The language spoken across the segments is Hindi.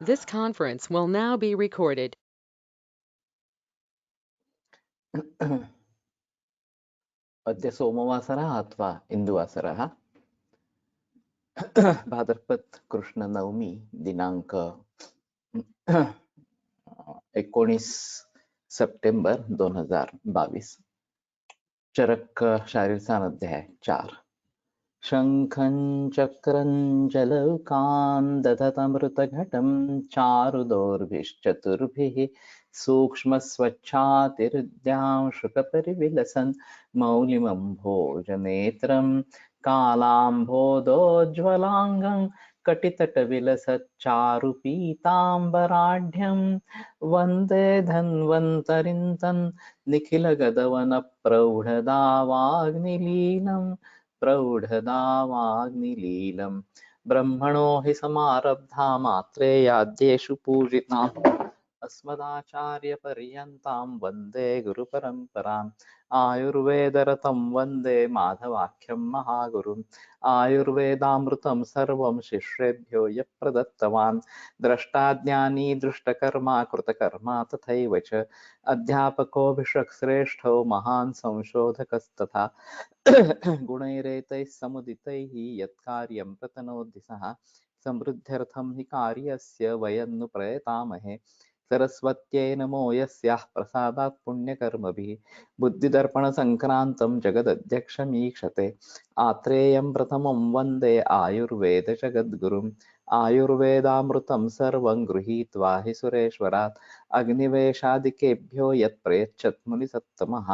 This conference will now be recorded. अद्य सोमवासरः अथवा इन्दुवासरः भाद्रपद कृष्ण नवमी दिनांक 19 सप्टेंबर 2022 चरक शारीर सानध्याय 4 शंखं चक्रं जलौकान् दधतमृतघटं चारुदोर्भिश्चतुर्भिः सूक्ष्मस्वच्छातिहृद्यां शुकपरिविलसन् मौलिमम्भोजनेत्रं कालाम्भोदोज्ज्वलाङ्गं कटितटविलसच्चारुपीताम्बराढ्यं वन्दे धन्वन्तरिं तन् निखिलगदवनप्रौढदावाग्निलीलम् प्रौढदावाग्निलीलम् ब्रह्मणो हि समारब्धा मात्रेयाद्येषु पूजिताम् अस्मदाचार्यपर्यन्तां वन्दे गुरुपरम्पराम् आयुर्वेदरतं वन्दे माधवाख्यं महागुरुम् आयुर्वेदामृतं सर्वं शिष्येभ्यो यः प्रदत्तवान् द्रष्टाज्ञानी दृष्टकर्मा कृतकर्मा तथैव च अध्यापकोऽभिषक्श्रेष्ठो महान् संशोधकस्तथा गुणैरेतैः समुदितैः यत्कार्यं प्रतनोति सः समृद्ध्यर्थं हि कार्यस्य वयं नु प्रयतामहे सरस्वत्यै नमो यस्याः प्रसादात् पुण्यकर्मभिः बुद्धिदर्पणसङ्क्रान्तं जगदध्यक्षमीक्षते आत्रेयं प्रथमं वन्दे आयुर्वेदजगद्गुरुम् आयुर्वेदामृतं सर्वं गृहीत्वा हि सुरेश्वरात् अग्निवेशादिकेभ्यो यत्प्रयच्छत् मुनिसत्तमः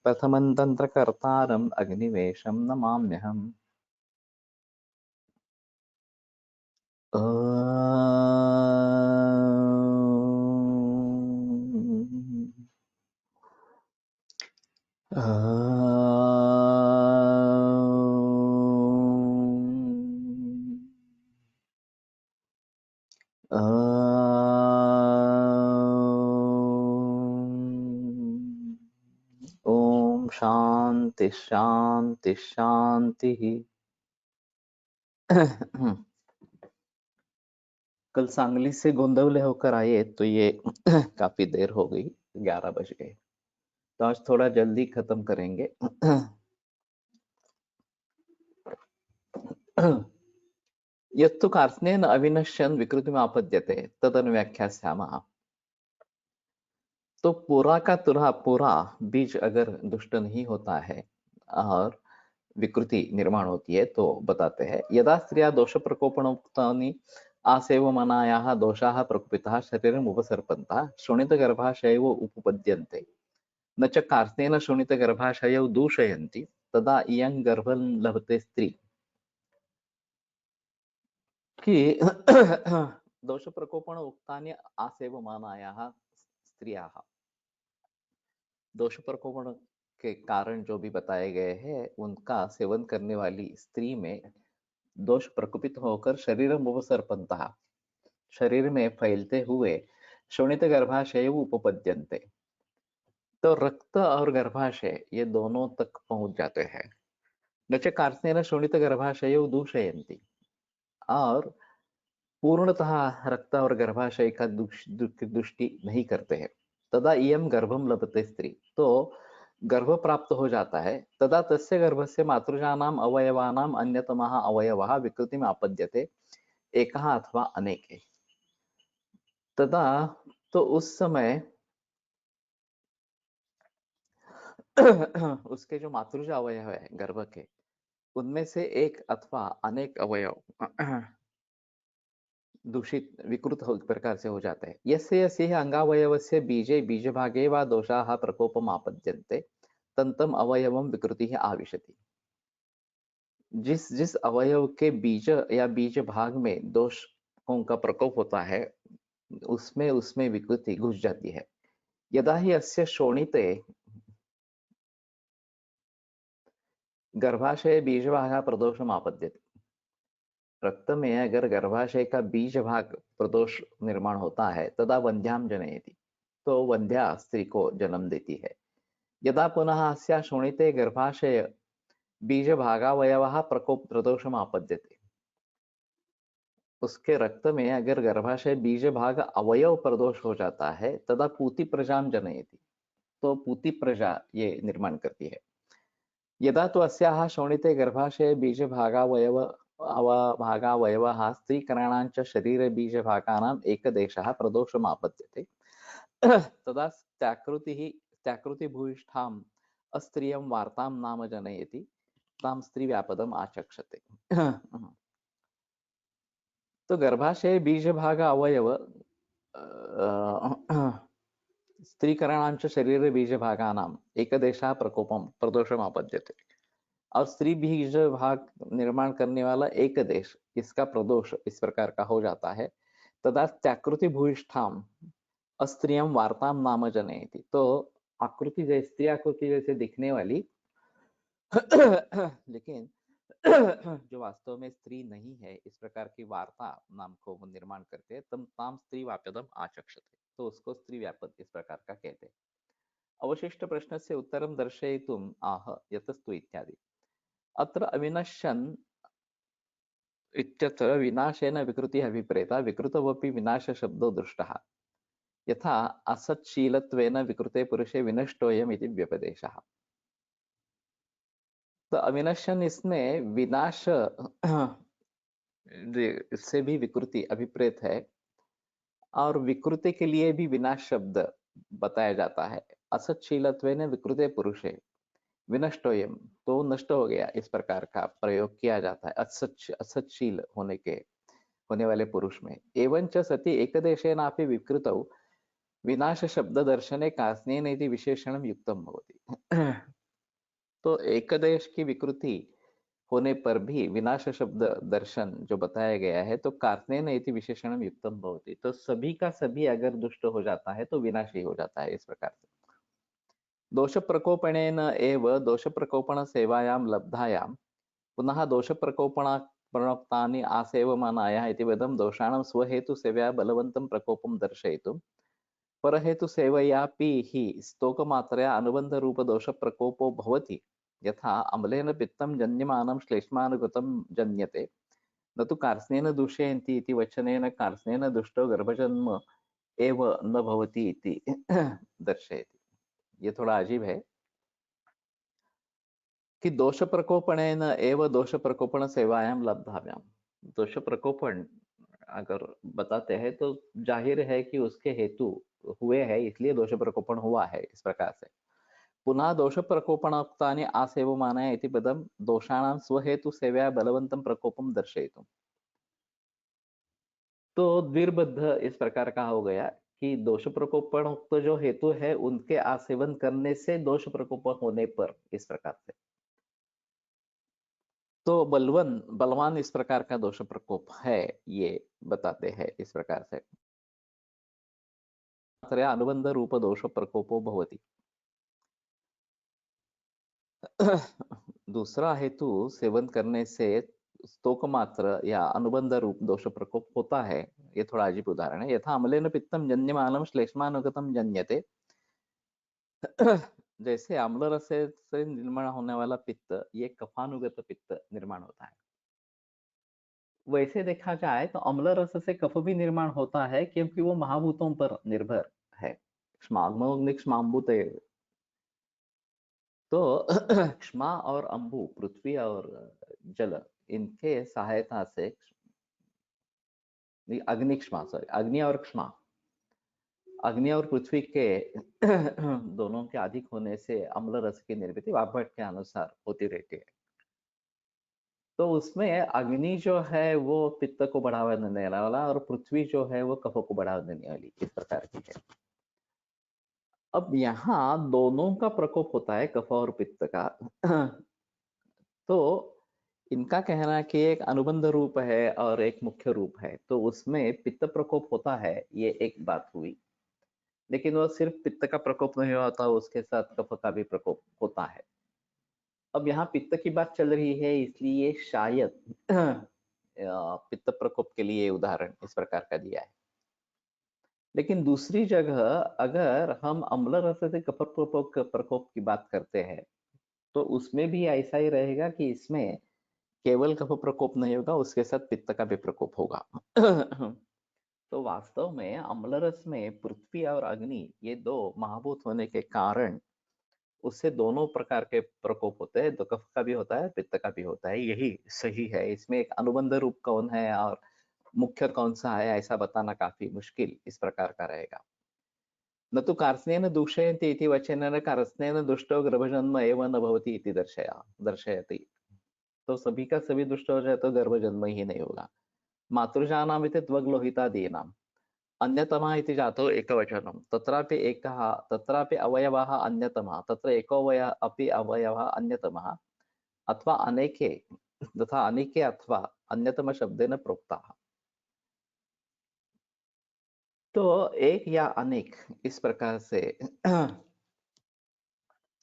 प्रथमं तन्त्रकर्तारम् अग्निवेशं नमाम्यहम्। ओम शांति शांति शांति। कल सांगली से गोंदवले होकर आए तो ये काफी देर हो गई, 11 बज गए, तो आज थोड़ा जल्दी खत्म करेंगे। यत्तु कार्त्स्नेन अविनश्यन् विकृतिमापद्यते तदनु व्याख्यास्यामः। तो पूरा का पूरा बीज अगर दुष्ट नहीं होता है और विकृति निर्माण होती है तो बताते हैं, यदा स्त्रिया दोष प्रकोपणोक्तानि आसेवमनायाः दोषाः प्रकुपिताः शरीरम् उपसर्पन्तः शोणितगर्भाशयैव उपपद्यन्ते न च कार्त्स्नेन शोणितगर्भाशयौ दूषयन्ति तदा इयं गर्भं लभते स्त्री कि दोष प्रकोपण उक्तानि आसेवमानायाः स्त्रियाः, दोष प्रकोपण के कारण जो भी बताए गए हैं उनका सेवन करने वाली स्त्री में दोष प्रकुपित होकर शरीर उपसर्पन्तः, शरीर में फैलते हुए शोणित गर्भाशय उपपद्यन्ते, तो रक्त और गर्भाशय ये दोनों तक पहुंच जाते हैं। न च कार्त्स्नेन शोणित गर्भाशय दूषयन्ति, और पूर्णतः रक्त और गर्भाशय का दुष्टि नहीं करते हैं। तदा इयं गर्भम लभते स्त्री, तो गर्भ प्राप्त हो जाता है। तदा तस्य गर्भस्य मातृजानाम अवयवानाम अन्यतमः अवयवः विकृतिम आपद्यते एकः अथवा अनेके। तदा तो उस समय उसके जो मातृजा अवयव है गर्भ के, उनमें से एक अथवा अनेक अवयव दूषित विकृत प्रकार से हो जाते हैं। यस्य यस्य अंगावयवस्य बीजे बीजभागे वा दोषाः प्रकोपम् आपद्यन्ते तंतम अवयवम विकृति आविशति। जिस जिस अवयव के बीज या बीज भाग में दोषों का प्रकोप होता है उसमें उसमें विकृति घुस जाती है। यदा ही अस्य शोणिते गर्भाशय बीजभाग प्रदोषम आपद्यते, रक्त में अगर गर्भाशय का बीज भाग प्रदोष निर्माण होता है तदा वंध्याम जनयति, तो वंध्या स्त्री को जन्म देती है। यदा पुनः अस्या शोणिते गर्भाशय बीज भागावयवः प्रकोप प्रदोषम आपद्यते, उसके रक्त में अगर गर्भाशय बीज भाग अवयव प्रदोष हो जाता है तदा पूति प्रजाम जनयति, तो पूति प्रजा ये निर्माण करती है। यदा तो अस्याः शोणिते गर्भाशये भागावयवः स्त्रीकरणाञ्च शरीरे बीजभागानाम् एकदेशः प्रदोषमापद्यते तदा त्याकृतिभूयिष्ठाम् अस्त्रियं वार्तां नाम जनयति तां स्त्रीव्यापदम् आचक्षते। तो गर्भाशय बीजभाग अवयव स्त्रीकरणांच शरीर बीजभागानाम् एकदेशः प्रकोपम प्रदोषमापद्यते, और स्त्री बीज भाग निर्माण करने वाला एक देश इसका प्रदोष इस प्रकार का हो जाता है। तदा त्याकृति भूयिष्ठाम अस्त्रियम वार्ताम नाम जनयति, तो आकृति जैसे स्त्री आकृति जैसे दिखने वाली लेकिन जो वास्तव में स्त्री नहीं है इस प्रकार की वार्ता नाम को वो निर्माण करते हैं, तम ताम स्त्री व्यापदम आचक्षते, तो उसको स्त्री व्यापद इस प्रकार का कहते हैं। अवशिष्ट प्रश्न से उत्तरम दर्शयितुम आह यतस्तु इत्यादि। अत्र अविनश्यन् इत्यत्र विनाशेन विकृतिः अभिप्रेता, विकृतवपि विनाशशब्दो दृष्टः, यथा असत्शीलत्वेन विकृते पुरुषे विनष्टोऽयम् इति व्यपदेशः। तो अविनश्यन् इसमें विनाश इससे भी विकृति अभिप्रेत है, और विकृति के लिए भी विनाश शब्द बताया जाता है। असत्शीलत्वेन विकृते पुरुषे विनष्टोयम, तो नष्ट हो गया, इस प्रकार का प्रयोग किया जाता है असत्शील होने वाले पुरुष में। एवं च सति एकदेशेनापि विकृतौ विनाश शब्द दर्शने कास्नेन इति विशेषणं युक्तं भवति। तो एकदेश की विकृति होने पर भी विनाश शब्द दर्शन जो बताया गया है, तो कार्त्नेन इति विशेषणं युक्तं भवति, तो सभी का सभी अगर दुष्ट हो जाता है तो विनाशी हो जाता है, इस प्रकार से। दोष प्रकोपणेन एव दोष प्रकोपण सेवायां लब्धायां पुनः दोष प्रकोपण प्रणोक्तानि आसेवमानायाः इति विधं दोषाणां स्वहेतु सेवया बलवन्तं प्रकोपं दर्शयितुं परहेतु सेवयापि हि स्तोकमात्रया अनुबंध रूप दोष प्रकोपो भवति, यथा अम्लेन पित्तं जन्यमानं श्लेष्मानुगतं जन्यते, न तु कार्त्स्नेन दूषयन्ति इति वचनेन कार्त्स्नेन दुष्टो गर्भजन्म एव न भवति इति दर्शयति। ये थोड़ा अजीब है कि दोष प्रकोपणेन एव दोष प्रकोपण सेवायां लब्धाव्याम, दोष प्रकोपण अगर बताते हैं तो जाहिर है कि उसके हेतु हुए हैं, इसलिए दोष प्रकोपण हुआ है, इस प्रकार से। पुनः दोष प्रकोपणोक्तानि आसेवमानाय इति पदं दोषाणां स्वहेतु सेवया बलवन्तं प्रकोपं दर्शयितुं, तो द्विर्बद्ध इस प्रकार का हो गया कि दोष प्रकोपणोक्त जो हेतु है उनके आसेवन करने से दोष प्रकोपण होने पर, इस प्रकार से। तो बलवान इस प्रकार का दोष प्रकोप है, ये बताते हैं इस प्रकार से। अनुबंध रूप दोष प्रकोपो भवति। दूसरा हेतु सेवन करने से स्तोक मात्र या अनुबंध रूप दोष प्रकोप होता है, ये थोड़ा अजीब उदाहरण है। यथा अम्लेन पित्तम जन्यमानम श्लेष्मानुगतम जन्यते, जैसे अम्ल रस से निर्माण होने वाला पित्त, ये कफानुगत पित्त निर्माण होता है। वैसे देखा जाए तो अम्ल रस से कफ भी निर्माण होता है, क्योंकि वो महाभूतों पर निर्भर है। क्षमाग्निक्ष्माम्बुते, तो क्षमा और अंबु, पृथ्वी और जल, इनके सहायता से अग्निक्ष्मा, सॉरी, अग्नि और क्षमा, अग्नि और पृथ्वी के दोनों के अधिक होने से अम्ल रस की निर्मिति वाग्भट के अनुसार होती रहती है। तो उसमें अग्नि जो है वो पित्त को बढ़ावा देने वाला, और पृथ्वी जो है वो कफ को बढ़ावा देने वाली, इस प्रकार की है। अब यहाँ दोनों का प्रकोप होता है, कफ और पित्त का। तो इनका कहना है कि एक अनुबंध रूप है और एक मुख्य रूप है, तो उसमें पित्त प्रकोप होता है, ये एक बात हुई। लेकिन वो सिर्फ पित्त का प्रकोप नहीं होता, उसके साथ कफ का भी प्रकोप होता है। अब यहाँ पित्त की बात चल रही है, इसलिए शायद पित्त प्रकोप के लिए उदाहरण इस प्रकार का दिया है। लेकिन दूसरी जगह अगर हम अम्ल रस से कफ प्रकोप की बात करते हैं, तो उसमें भी ऐसा ही रहेगा कि इसमें केवल कफ प्रकोप नहीं होगा, उसके साथ पित्त का भी प्रकोप होगा। तो वास्तव में अम्ल रस में पृथ्वी और अग्नि ये दो महाभूत होने के कारण उससे दोनों प्रकार के प्रकोप होते हैं, तो कफ का भी होता है, पित्त का भी होता है, यही सही है। इसमें एक अनुबंध रूप कौन है और मुख्य कौन सा है, ऐसा बताना काफी मुश्किल इस प्रकार का रहेगा। न तु कार्त्स्नेन दूषयन्ति इति वचनेन कार्त्स्नेन दुष्टो गर्भजन्म एव न भवति इति दर्शयति। तो सभी का सभी दुष्ट हो जाए तो गर्भजन्म ही नहीं होगा। मातृजानाम् इति त्वग्लोहितादीनाम् अन्यतमः इति जातौ एकवचनं, तत्रापि एकः, तत्रापि अवयवः अन्यतमः, तत्र एको अपि अवयवः अन्यतमः अथवा अनेके, तथा अनेके अथवा अन्यतम शब्देन प्रोक्ताः। तो एक या अनेक इस प्रकार से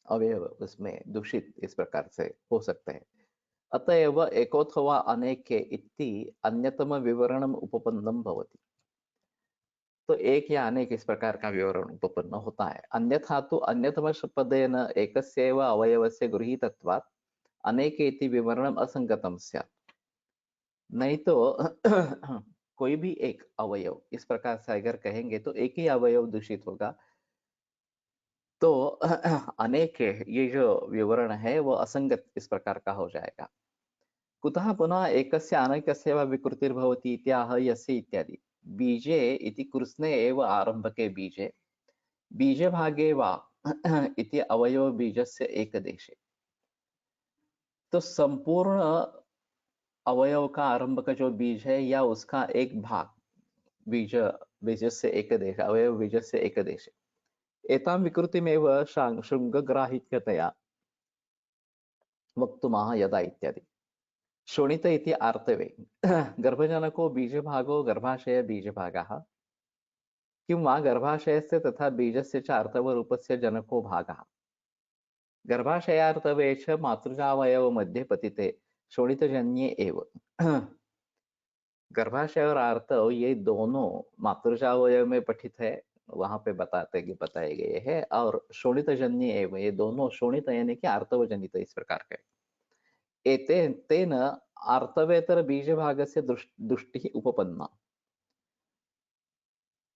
अवयव उसमें दूषित इस प्रकार से हो सकते हैं। अतएव एकोऽथवा अनेके इति अन्यतम विवरणम् उपपन्नं भवति। तो एक या अनेक इस प्रकार का विवरण उपपन्न होता है। अन्यथा तो अन्यतम पदेन एकस्यैव अवयवस्य गृहीतत्वात् अनेके इति विवरणम् असंगतं स्यात्। नहीं तो कोई भी एक अवयव इस प्रकार से अगर कहेंगे तो एक ही अवयव दूषित होगा, तो अनेक ये जो विवरण है वो असंगत इस प्रकार का हो जाएगा। कुतः पुनः एकस्य अनेकस्य वा विकृतिर्भवति इत्याह यस्य इत्यादि। बीजे इति कृत्स्ने एव आरम्भके बीजे, बीजभागे वा इति अवयवबीजस्य एकदेशे। तो संपूर्ण अवयव का आरंभ का जो बीज है या उसका एक भाग, बीज बीजस्य एकदेश, अवयव बीजस्य एकदेशे, एतां विकृतिमेव शृङ्गग्राहित्यतया वक्तुमः यदा इत्यादि। शोणित इति आर्तवे गर्भजनको बीजभागो गर्भाशय बीजभागः, किं वा गर्भाशयस्य तथा बीजस्य च आर्तवरूपस्य जनको भागः। गर्भाशयार्तवे च मातृजावयव मध्ये पतिते शोणितजन्ये एव। गर्भाशय और आर्तव ये दोनों मातृजावयव में पठित है, वहां पे बताए गए हैं, और शोणितजन्य एवं ये दोनों शोणित यानी कि आर्तवजनित इस प्रकार के। एते तेन आर्तवेतर बीज भाग से दृष्टि उपपन्ना।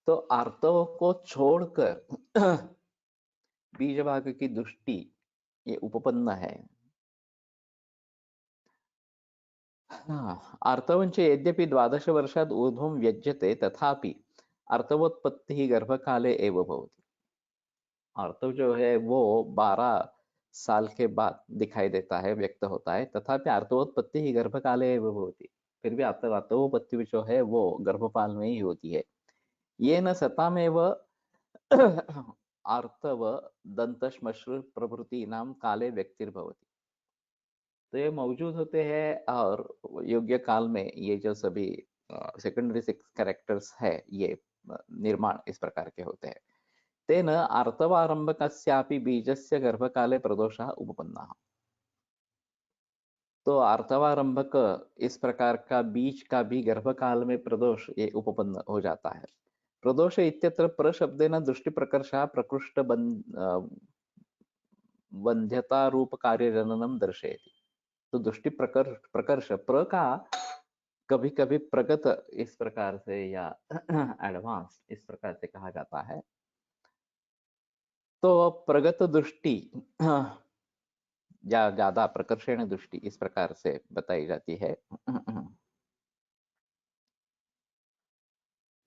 तो आर्तव को छोड़कर बीज भाग की दृष्टि ये उपपन्न है। आर्तवञ्च यद्यपि 12 वर्षात् ऊर्ध्वं व्यज्यते तथापि आर्तवोत्पत्तिः गर्भकाले एव भवति। आर्तव जो है वो 12 साल के बाद दिखाई देता है, व्यक्त होता है, तथापि आर्तवोत्पत्ति ही गर्भकाले एव भवति। फिर भी आर्तवोत्पत्ति जो है वो गर्भकाल में ही होती है। ये न सतामेव आर्तव दंतश्मश्रु प्रभृतीनां काले व्यक्तिर्भवति। तो ये मौजूद होते हैं और योग्य काल में ये जो सभी सेकेंडरी सिक्स कैरेक्टर्स है ये निर्माण इस प्रकार के होते हैं। तेन आर्तवारंभकस्यापि बीजस्य गर्भकाले प्रदोषः उपपन्नः। तो आर्तवारंभक इस प्रकार का बीज का भी गर्भकाल में प्रदोष ये उपपन्न हो जाता है। प्रदोष इत्यत्र प्रशब्देन दृष्टि प्रकर्षः प्रकृष्ट बंध्यता रूप कार्य जननम दर्शयति। तो दृष्टि प्रकर्ष प्र का कभी कभी प्रगत इस प्रकार से या एडवांस इस प्रकार से कहा जाता है। तो प्रगत दृष्टि या ज्यादा प्रकर्षण दृष्टि इस प्रकार से बताई जाती है।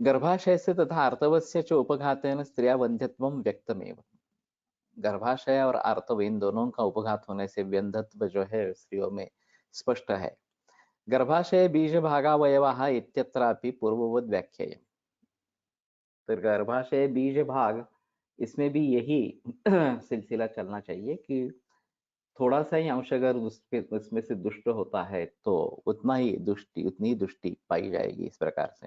गर्भाशय से तथा आर्तवस्य च उपघातेन स्त्रिया वंध्यत्वं व्यक्तमेव। गर्भाशय और आर्तव इन दोनों का उपघात होने से व्यंधत्व जो है स्त्रियों में स्पष्ट है। गर्भाशय बीज भागावयवः इत्यत्रापि पूर्ववद व्याख्येय। तो गर्भाशय बीज भाग इसमें भी यही सिलसिला चलना चाहिए कि थोड़ा सा ही अंश अगर उसमें से दुष्ट होता है तो उतनी ही दुष्टि पाई जाएगी इस प्रकार से।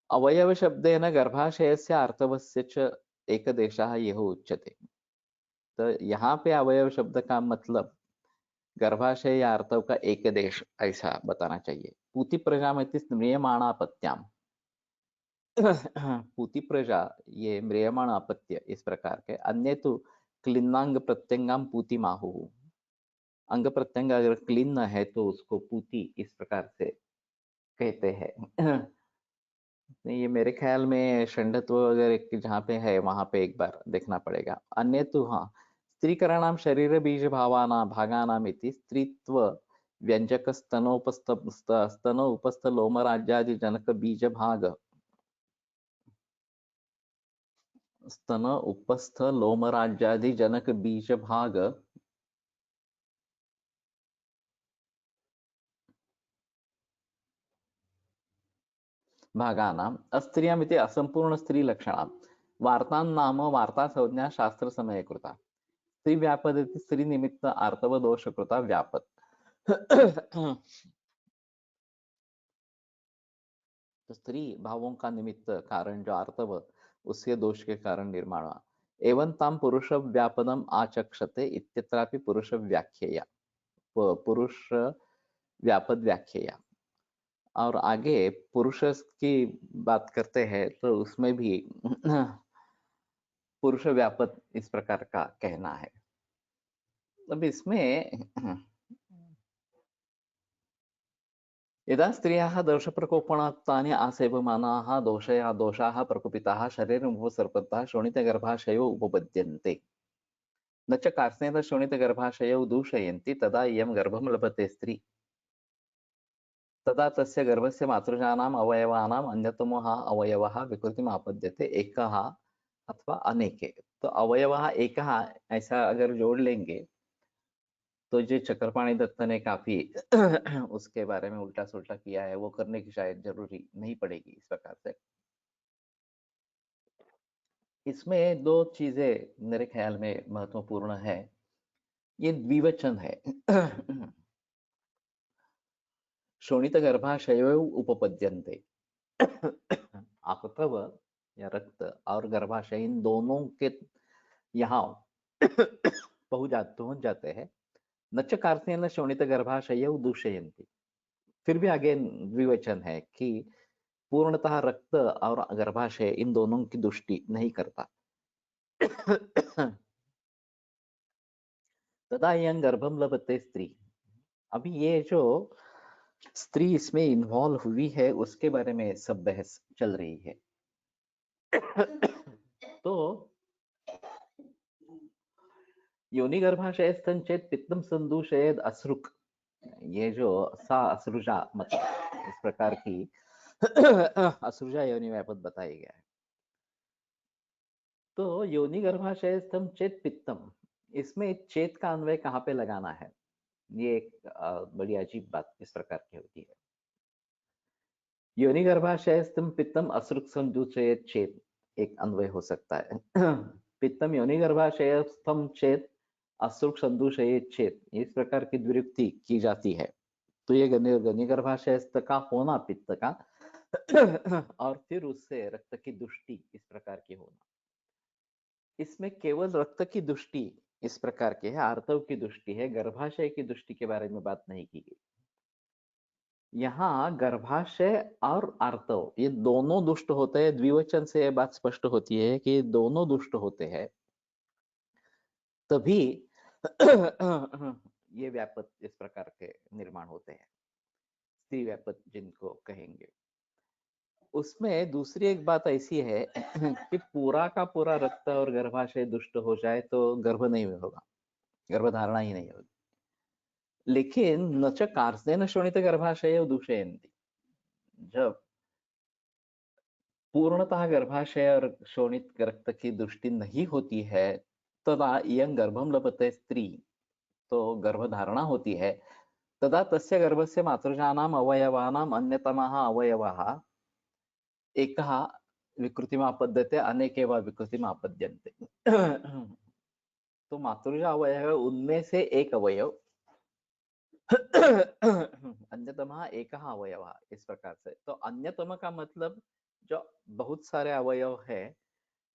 अवयव शब्देन गर्भाशयस्य आर्तवस्य च एकदेशः यह उच्यते। तो यहाँ पे अवयव शब्द का मतलब गर्भाशय या आर्तव का एक देश ऐसा बताना चाहिए। पूति प्रजामति म्रियमाणापत्याम पूति प्रजा ये म्रियमाण अपत्य इस प्रकार के। अन्य तो क्लिन्नांग प्रत्यंगाम पूति माहु। अंग प्रत्यंग अगर क्लीन न है तो उसको पूती इस प्रकार से कहते हैं। नहीं, ये मेरे ख्याल में षंडत्व अगर जहाँ पे है वहां पे एक बार देखना पड़ेगा। अन्य तो हाँ, स्त्रीकराणाम शरीर बीज भावाना भागानाम इति स्त्रीत्व व्यंजक स्तन उपस्थ लोमराज्यादि जनक बीज भाग स्तन उपस्थ लोमराज्यादि जनक बीज भाग भागानाम् अस्त्रियमिति असम्पूर्ण स्त्रीलक्षणां वार्तां नाम वार्ता संज्ञा शास्त्र समय कृता स्त्री व्यापद इति स्त्री निमित्त आर्तव दोष कृता व्यापद। तो स्त्री भावों का निमित्त कारण जो आर्तव उसके दोष के कारण निर्माण हुआ। एवं ताम पुरुष व्यापदम आचक्षते इत्यत्रापि पुरुष व्याख्यया पुरुष व्यापद व्याख्यया। और आगे पुरुष की बात करते हैं तो उसमें भी पुरुष व्यापक इस प्रकार का कहना है। अब इसमें यदा स्त्रियाः दोषप्रकोपणाक्तानि आसेवमानाः दोषाः प्रकुपिताः शरीरमुपसर्पन्ताः शोणितगर्भाशयो उपपद्यन्ते न च कार्त्स्नेन शोणितगर्भाशयौ दूषयन्ति तदा इयं गर्भं लभते स्त्री तदा तस्य गर्भस्य मातृजानाम् अवयवानाम् अन्यतमः अवयवः विकृतिम् आपद्यते एकः अथवा अनेके। तो अवयवः एकः ऐसा अगर जोड़ लेंगे तो जो चक्रपाणी दत्त ने काफी उसके बारे में उल्टा सुल्टा किया है वो करने की शायद जरूरी नहीं पड़ेगी इस प्रकार से। इसमें दो चीजें मेरे ख्याल में महत्वपूर्ण है। ये द्विवचन है। शोणित गर्भाशयो उपपद्यन्ते। आकुतव या रक्त और गर्भाशय इन दोनों के यहाँ पहुंच जाते हैं। न च कार्त्स्नेन शोणित गर्भाशयौ दूषयन्ति। फिर भी आगे द्विवचन है कि पूर्णतः रक्त और गर्भाशय इन दोनों की दुष्टि नहीं करता। तदा यं गर्भम लभते स्त्री। अभी ये जो स्त्री इसमें इन्वॉल्व हुई है उसके बारे में सब बहस चल रही है। तो योनि गर्भाशयस्थं चेत पित्तम संदूषयेद असृक। ये जो सा असृजा मतलब इस प्रकार की असृजा योनि व्यापक बताई गया है। तो योनि गर्भाशयस्थम चेत पित्तम, इसमें चेत का अन्वय कहाँ पे लगाना है, ये एक बड़ी अजीब बात इस प्रकार की होती है। योनि गर्भाशयस्थम पित्तम असृक संदूषयेद चेत एक अन्वय हो सकता है। पित्तम योनि गर्भाशयस्थम चेत असृक संदूषयेद चेत इस प्रकार की द्विरुक्ति की जाती है। तो ये योनि गर्भाशयस्थ का होना पित्त का और फिर उससे रक्त की दुष्टि इस प्रकार की होना। इसमें केवल रक्त की दुष्टि इस प्रकार की है, आर्तव की दुष्टि है, गर्भाशय की दुष्टि के बारे में बात नहीं की गई। यहाँ गर्भाशय और आर्तव ये दोनों दुष्ट होते हैं। द्विवचन से बात स्पष्ट होती है कि दोनों दुष्ट होते हैं, तभी ये व्यापक इस प्रकार के निर्माण होते हैं, स्त्री व्यापक जिनको कहेंगे। उसमें दूसरी एक बात ऐसी है कि पूरा का पूरा रक्त और गर्भाशय दुष्ट हो जाए तो गर्भ नहीं होगा, गर्भधारणा ही नहीं होगी। लेकिन न च कार्त्स्नेन शोणित गर्भाशय दूषयन्ति, जब पूर्णतः गर्भाशय और शोणित रक्त की दुष्टि नहीं होती है तदा इयं गर्भम लभते स्त्री, तो गर्भधारणा होती है। तदा तस्य गर्भस्य मातृजानाम अवयवानाम अन्यतमः अवयवः एकः विकृतिमापद्यते अनेके वा विकृतिमापद्यन्ते। तो मातृजा अवयव है उनमें से एक अवयव अन्यतमः एकः अवयवः इस प्रकार से। तो अन्यतम का मतलब जो बहुत सारे अवयव है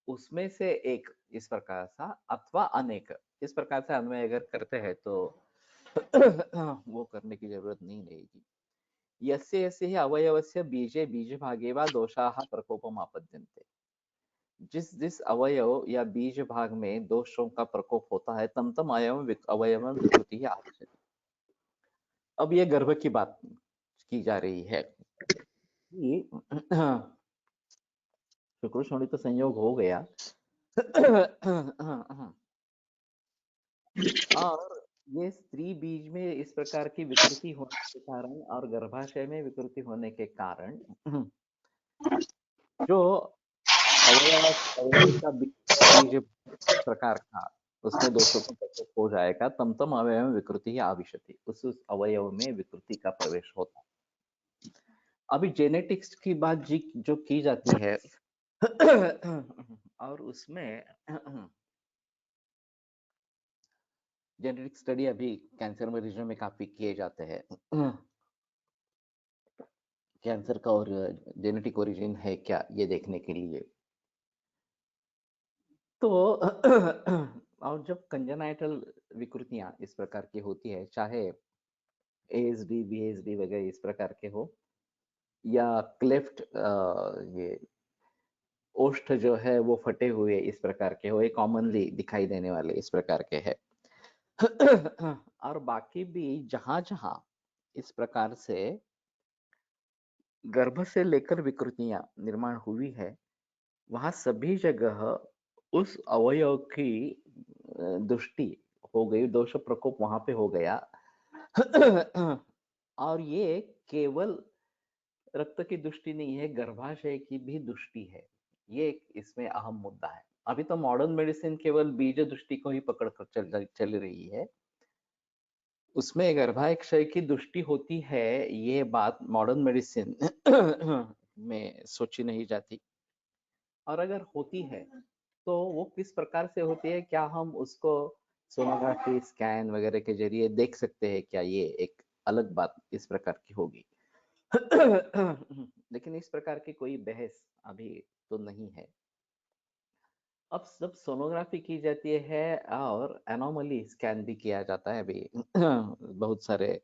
उसमें से एक इस प्रकार सा अथवा अनेक इस प्रकार से अन्वय अगर करते हैं तो वो करने की जरूरत नहीं रहेगी। यस्य यस्य हि अवयवस्य बीजे बीजभागे वा दोषाः प्रकोपम् आपद्यन्ते। जिस जिस अवयव या बीज भाग में दोषों का प्रकोप होता है तम तम अवयव विकृति ही आगच्छति। अब ये गर्भ की बात की जा रही है कि शुक्र शोणित संयोग हो गया और ये स्त्री बीज में इस प्रकार की विकृति होने के कारण और गर्भाशय में विकृति होने के कारण जो अवयव का बीज प्रकार था उसमें दोषों का प्रकोप हो जाएगा, तम तम अवयव में विकृति ही आविशति, उस अवयव में विकृति का प्रवेश होता। अभी जेनेटिक्स की बात जो की जाती है और उसमें जेनेटिक स्टडी अभी कैंसर मरीजों में काफी किए जाते हैं। कैंसर का और जेनेटिक ओरिजिन है क्या ये देखने के लिए। तो और जब कंजेनाइटल विकृतियां इस प्रकार की होती है, चाहे एएसडी बीएसडी वगैरह इस प्रकार के हो या क्लेफ्ट ये ओष्ठ जो है वो फटे हुए इस प्रकार के हो, ये कॉमनली दिखाई देने वाले इस प्रकार के है। और बाकी भी जहां जहां इस प्रकार से गर्भ से लेकर विकृतियां निर्माण हुई है, वहां सभी जगह उस अवयव की दुष्टि हो गई, दोष प्रकोप वहां पे हो गया। और ये केवल रक्त की दुष्टि नहीं है, गर्भाशय की भी दुष्टि है। ये एक इसमें अहम मुद्दा है। अभी तो मॉडर्न मेडिसिन केवल बीज दुष्टि को ही पकड़ कर चल रही है, उसमें गर्भाशय की दुष्टि होती है, ये बात मॉडर्न मेडिसिन में सोची नहीं जाती। और अगर होती है तो वो किस प्रकार से होती है, क्या हम उसको सोनोग्राफी स्कैन वगैरह के जरिए देख सकते हैं क्या, ये एक अलग बात इस प्रकार की होगी। लेकिन इस प्रकार की कोई बहस अभी तो नहीं है। अब सब सोनोग्राफी की जाती है और एनोमली स्कैन भी किया जाता है अभी। बहुत सारे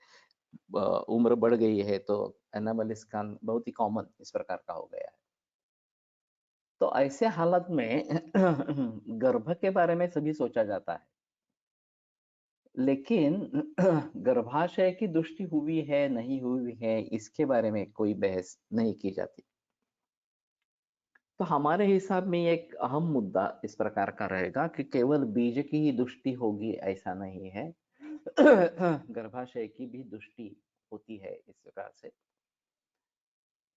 उम्र बढ़ गई है तो एनोमली स्कैन बहुत ही कॉमन इस प्रकार का हो गया है। तो ऐसे हालत में गर्भ के बारे में सभी सोचा जाता है, लेकिन गर्भाशय की दुष्टि हुई है नहीं हुई है इसके बारे में कोई बहस नहीं की जाती। तो हमारे हिसाब में एक अहम मुद्दा इस प्रकार का रहेगा कि केवल बीज की ही दुष्टि होगी ऐसा नहीं है। गर्भाशय की भी दुष्टि होती है इस प्रकार से।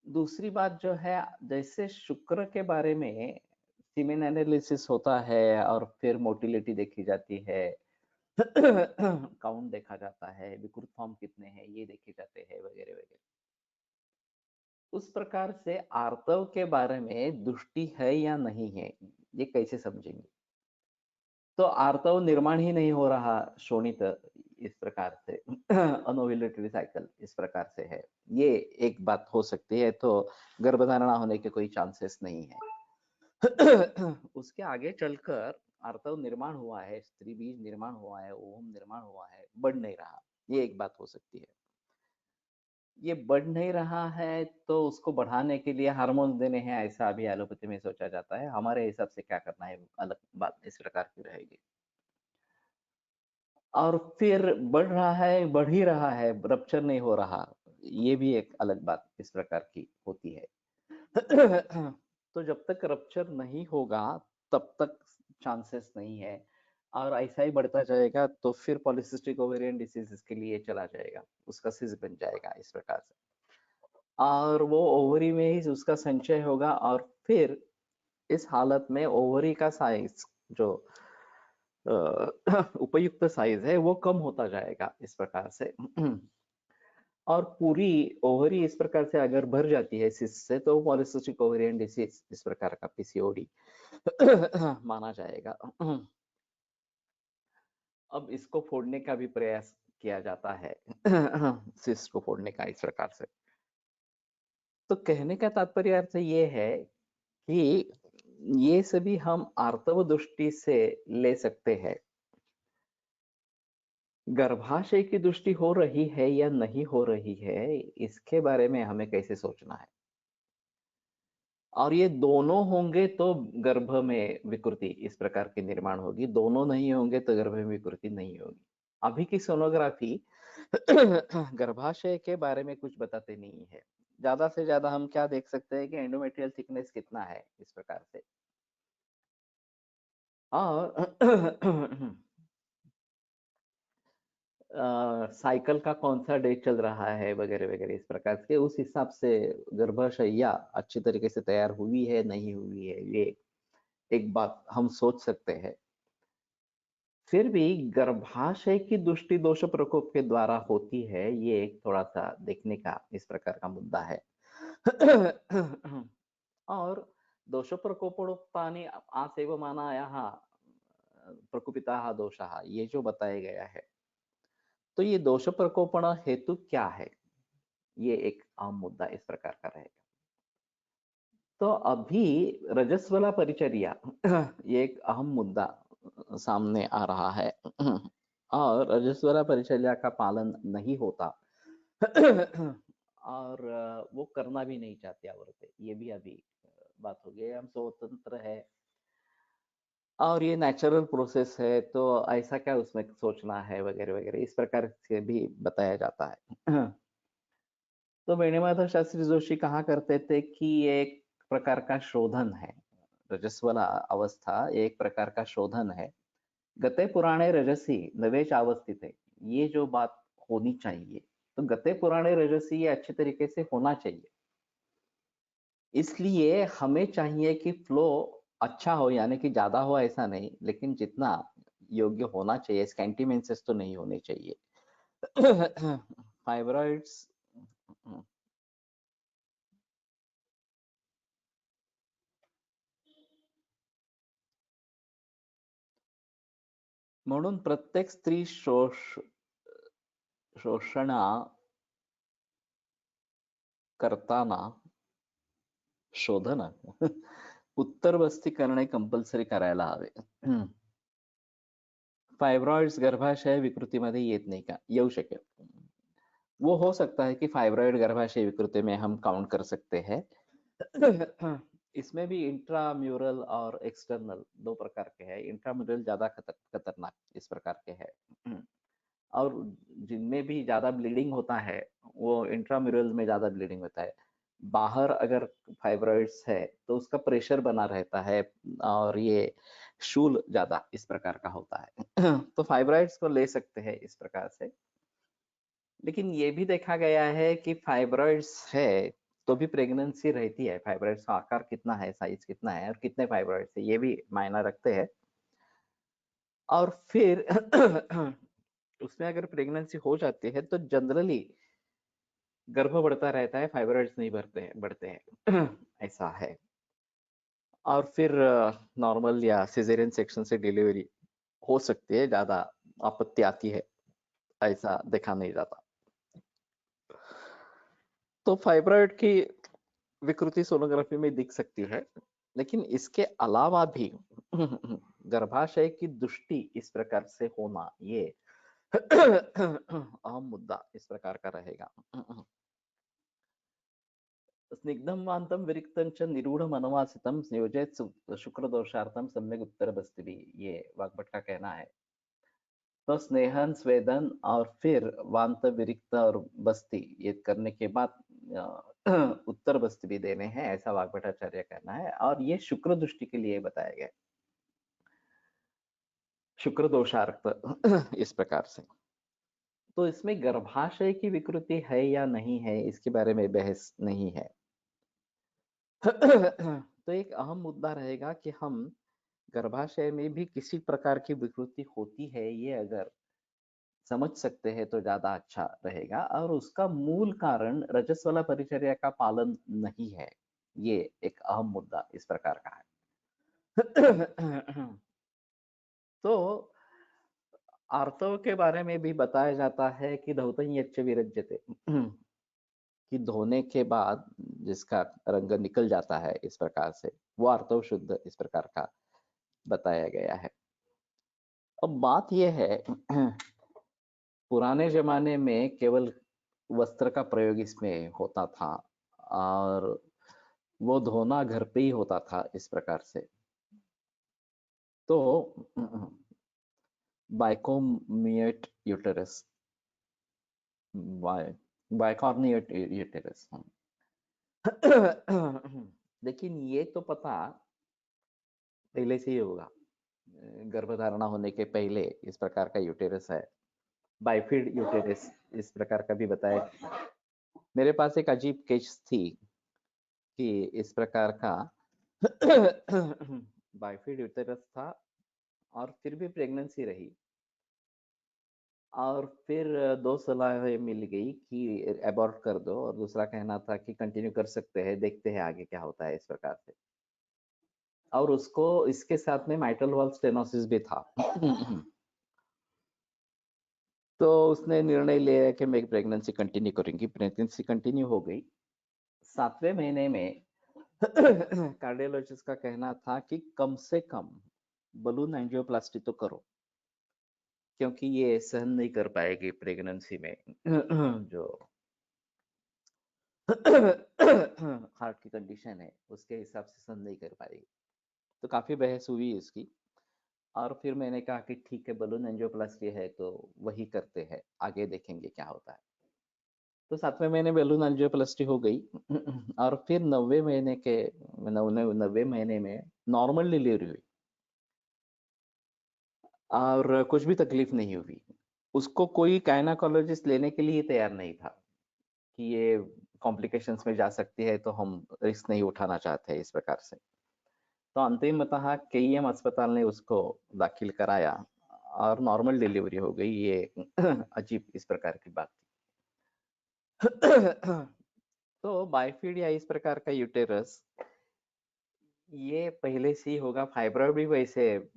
दूसरी बात जो है, जैसे शुक्र के बारे में सीमेन एनालिसिस होता है और फिर मोटिलिटी देखी जाती है, काउंट देखा जाता है, विकृत फॉर्म कितने हैं ये देखे जाते हैं वगैरह वगैरह। उस प्रकार से आर्तव के बारे में दुष्टि है या नहीं है ये कैसे समझेंगे। तो आर्तव निर्माण ही नहीं हो रहा शोणित इस प्रकार से, अनओव्यूलेटरी साइकिल इस प्रकार से है, ये एक बात हो सकती है। तो गर्भधारणा होने के कोई चांसेस नहीं है। उसके आगे चलकर आर्तव निर्माण हुआ है, स्त्री बीज निर्माण हुआ है, ओवम निर्माण हुआ है, बढ़ नहीं रहा, ये एक बात हो सकती है। ये बढ़ नहीं रहा है तो उसको बढ़ाने के लिए हार्मोन देने हैं ऐसा अभी एलोपैथी में सोचा जाता है। हमारे हिसाब से क्या करना है अलग बात इस प्रकार की रहेगी। और फिर बढ़ रहा है, बढ़ ही रहा है, रप्चर नहीं हो रहा, ये भी एक अलग बात इस प्रकार की होती है। तो जब तक रप्चर नहीं होगा तब तक चांसेस नहीं है, और ऐसा ही बढ़ता जाएगा तो फिर पॉलिसिस्टिक ओवेरियन डिसीज के लिए चला जाएगा, उसका सिज बन जाएगा इस प्रकार से, और वो ओवरी में ही उसका संचय होगा। और फिर इस हालत में ओवरी का साइज जो उपयुक्त साइज है वो कम होता जाएगा इस प्रकार से। और पूरी ओवरी इस प्रकार से अगर भर जाती है सिस से तो पॉलिसिस्टिक ओवेरियन डिसीज इस प्रकार का पीसीओडी माना जाएगा। अब इसको फोड़ने का भी प्रयास किया जाता है, सिस को फोड़ने का इस प्रकार से। तो कहने का तात्पर्य अर्थ ये है कि ये सभी हम आर्तव दृष्टि से ले सकते हैं। गर्भाशय की दृष्टि हो रही है या नहीं हो रही है इसके बारे में हमें कैसे सोचना है। और ये दोनों होंगे तो गर्भ में विकृति इस प्रकार की निर्माण होगी, दोनों नहीं होंगे तो गर्भ में विकृति नहीं होगी। अभी की सोनोग्राफी गर्भाशय के बारे में कुछ बताते नहीं है। ज्यादा से ज्यादा हम क्या देख सकते हैं कि एंडोमेट्रियल थिकनेस कितना है, इस प्रकार से। और साइकिल का कौन सा डे चल रहा है वगैरह वगैरह, इस प्रकार के उस हिसाब से गर्भाशय्या अच्छी तरीके से तैयार हुई है नहीं हुई है, ये एक बात हम सोच सकते हैं। फिर भी गर्भाशय की दृष्टि दोष प्रकोप के द्वारा होती है, ये एक थोड़ा सा देखने का इस प्रकार का मुद्दा है। और दोष प्रकोपोक्तानि आसेवमानायाः प्रकोपिताः दोषाः, ये जो बताया गया है, तो ये दोष प्रकोपण हेतु क्या है, ये एक अहम मुद्दा इस प्रकार का रहेगा। तो अभी रजस्वला परिचर्या ये एक अहम मुद्दा सामने आ रहा है। और रजस्वला परिचर्या का पालन नहीं होता और वो करना भी नहीं चाहते औरतें, ये भी अभी बात हो गई। हम स्वतंत्र है और ये नेचुरल प्रोसेस है, तो ऐसा क्या उसमें सोचना है वगैरह वगैरह, इस प्रकार से भी बताया जाता है। तो वेणुमाधव शास्त्री जोशी कहा करते थे कि ये एक प्रकार का शोधन है, रजस्वला अवस्था एक प्रकार का शोधन है। गते पुराणे रजसी नवे चावस्थिते, ये जो बात होनी चाहिए, तो गते पुराणे रजसी ये अच्छे तरीके से होना चाहिए। इसलिए हमें चाहिए कि फ्लो अच्छा हो, यानी कि ज्यादा हो ऐसा नहीं, लेकिन जितना योग्य होना चाहिए, स्कैंटीमेंसेस तो नहीं होने चाहिए। फाइब्रॉइड्स, म्हणून प्रत्येक स्त्री शोषण करताना शोधन उत्तरबस्ती करणे कंपल्सरी करायला हवे। फायब्रॉइड्स गर्भाशय विकृतीमध्ये येत नहीं का? येऊ शकेल। वो हो सकता है कि फाइब्रॉइड गर्भाशय विकृति में हम काउंट कर सकते हैं। इसमें भी इंट्राम्यूरल और एक्सटर्नल दो प्रकार के हैं। इंट्राम्यूरल ज्यादा खतरनाक इस प्रकार के हैं। और जिनमें भी ज्यादा ब्लीडिंग होता है, वो इंट्राम्यूरल में ज्यादा ब्लीडिंग होता है। बाहर अगर फाइब्रॉइड्स है तो उसका प्रेशर बना रहता है और ये शूल ज्यादा इस प्रकार का होता है। तो फाइब्रॉइड्स को ले सकते हैं इस प्रकार से। लेकिन ये भी देखा गया है कि फाइब्रॉइड्स है तो भी प्रेगनेंसी रहती है। फाइब्रॉइड्स का आकार कितना है, साइज कितना है और कितने फाइब्रॉइड्स है, ये भी मायना रखते हैं। और फिर उसमें अगर प्रेगनेंसी हो जाती है तो जनरली गर्भ बढ़ता रहता है, फाइब्रॉइड्स नहीं बढ़ते हैं। ऐसा है। और फिर नॉर्मल या सिजेरियन सेक्शन से डिलीवरी हो सकती है, ज्यादा आपत्ति आती है, ऐसा देखा नहीं जाता। तो फाइब्रॉइड की विकृति सोनोग्राफी में दिख सकती है, लेकिन इसके अलावा भी गर्भाशय की दृष्टि इस प्रकार से होना, ये अहम मुद्दा इस प्रकार का रहेगा। स्निग्धं वान्तं विरिक्तं च निरूढ़ मनवासितं संयोजयत शुक्रदोषार्थम सम्यक उत्तर बस्ती, ये वाग्भट का कहना है। तो स्नेहन स्वेदन और फिर वांत विरिक्त और बस्ती ये करने के बाद उत्तर बस्ती भी देने हैं, ऐसा वाग्भटाचार्य कहना है। और ये शुक्र दृष्टि के लिए बताया गया, शुक्र दोषार्थ इस प्रकार से। तो इसमें गर्भाशय की विकृति है या नहीं है, इसके बारे में बहस नहीं है। तो एक अहम मुद्दा रहेगा कि हम गर्भाशय में भी किसी प्रकार की विकृति होती है, ये अगर समझ सकते हैं तो ज्यादा अच्छा रहेगा। और उसका मूल कारण रजस्वला परिचर्या का पालन नहीं है, ये एक अहम मुद्दा इस प्रकार का है। तो आर्तव के बारे में भी बताया जाता है कि धौतं यच्च विरज्यते, कि धोने के बाद जिसका रंग निकल जाता है इस प्रकार से, वो आर्तव शुद्ध इस प्रकार का बताया गया है। अब बात यह है, पुराने जमाने में केवल वस्त्र का प्रयोग इसमें होता था और वो धोना घर पे ही होता था इस प्रकार से। तो बाइकोमिएट यूटेरस बाइकॉर्नी यूटेरस। लेकिन ये तो पता पहले से ही होगा, गर्भधारणा होने के पहले इस प्रकार का यूटेरस है, बाइफिड यूटेरस इस प्रकार का भी बताया। मेरे पास एक अजीब केस थी कि इस प्रकार का बाइफिड यूटेरस था और फिर भी प्रेगनेंसी रही, और फिर दो सलाहें मिल गई कि अबॉर्ट कर दो, और दूसरा कहना था कि कंटिन्यू कर सकते हैं, देखते हैं आगे क्या होता है इस प्रकार से। और उसको इसके साथ में माइट्रल वाल्व स्टेनोसिस भी था। तो उसने निर्णय लिया कि मैं प्रेगनेंसी कंटिन्यू करूंगी। प्रेगनेंसी कंटिन्यू हो गई। 7वें महीने में कार्डियोलॉजिस्ट का कहना था कि कम से कम बलून एंजियोप्लास्टी तो करो, क्योंकि ये सहन नहीं कर पाएगी प्रेगनेंसी में जो हार्ट की कंडीशन है उसके हिसाब से सहन नहीं कर पाएगी। तो काफी बहस हुई इसकी, और फिर मैंने कहा कि ठीक है, बलून एंजियोप्लास्टी है तो वही करते हैं, आगे देखेंगे क्या होता है। तो 7वें महीने बलून एंजियोप्लास्टी हो गई और फिर 90वें महीने में नॉर्मल डिलीवरी हुई और कुछ भी तकलीफ नहीं हुई। उसको कोई गायनेकोलॉजिस्ट लेने के लिए तैयार नहीं था कि ये कॉम्प्लिकेशंस में जा सकती है, तो हम रिस्क नहीं उठाना चाहते इस प्रकार से। तो अंतिमतः केईएम अस्पताल ने उसको दाखिल कराया और नॉर्मल डिलीवरी हो गई। ये अजीब इस प्रकार की बात थी। तो बाइफिड या इस प्रकार का यूटेरस ये पहले से ही होगा। फाइब्रॉइड भी वैसे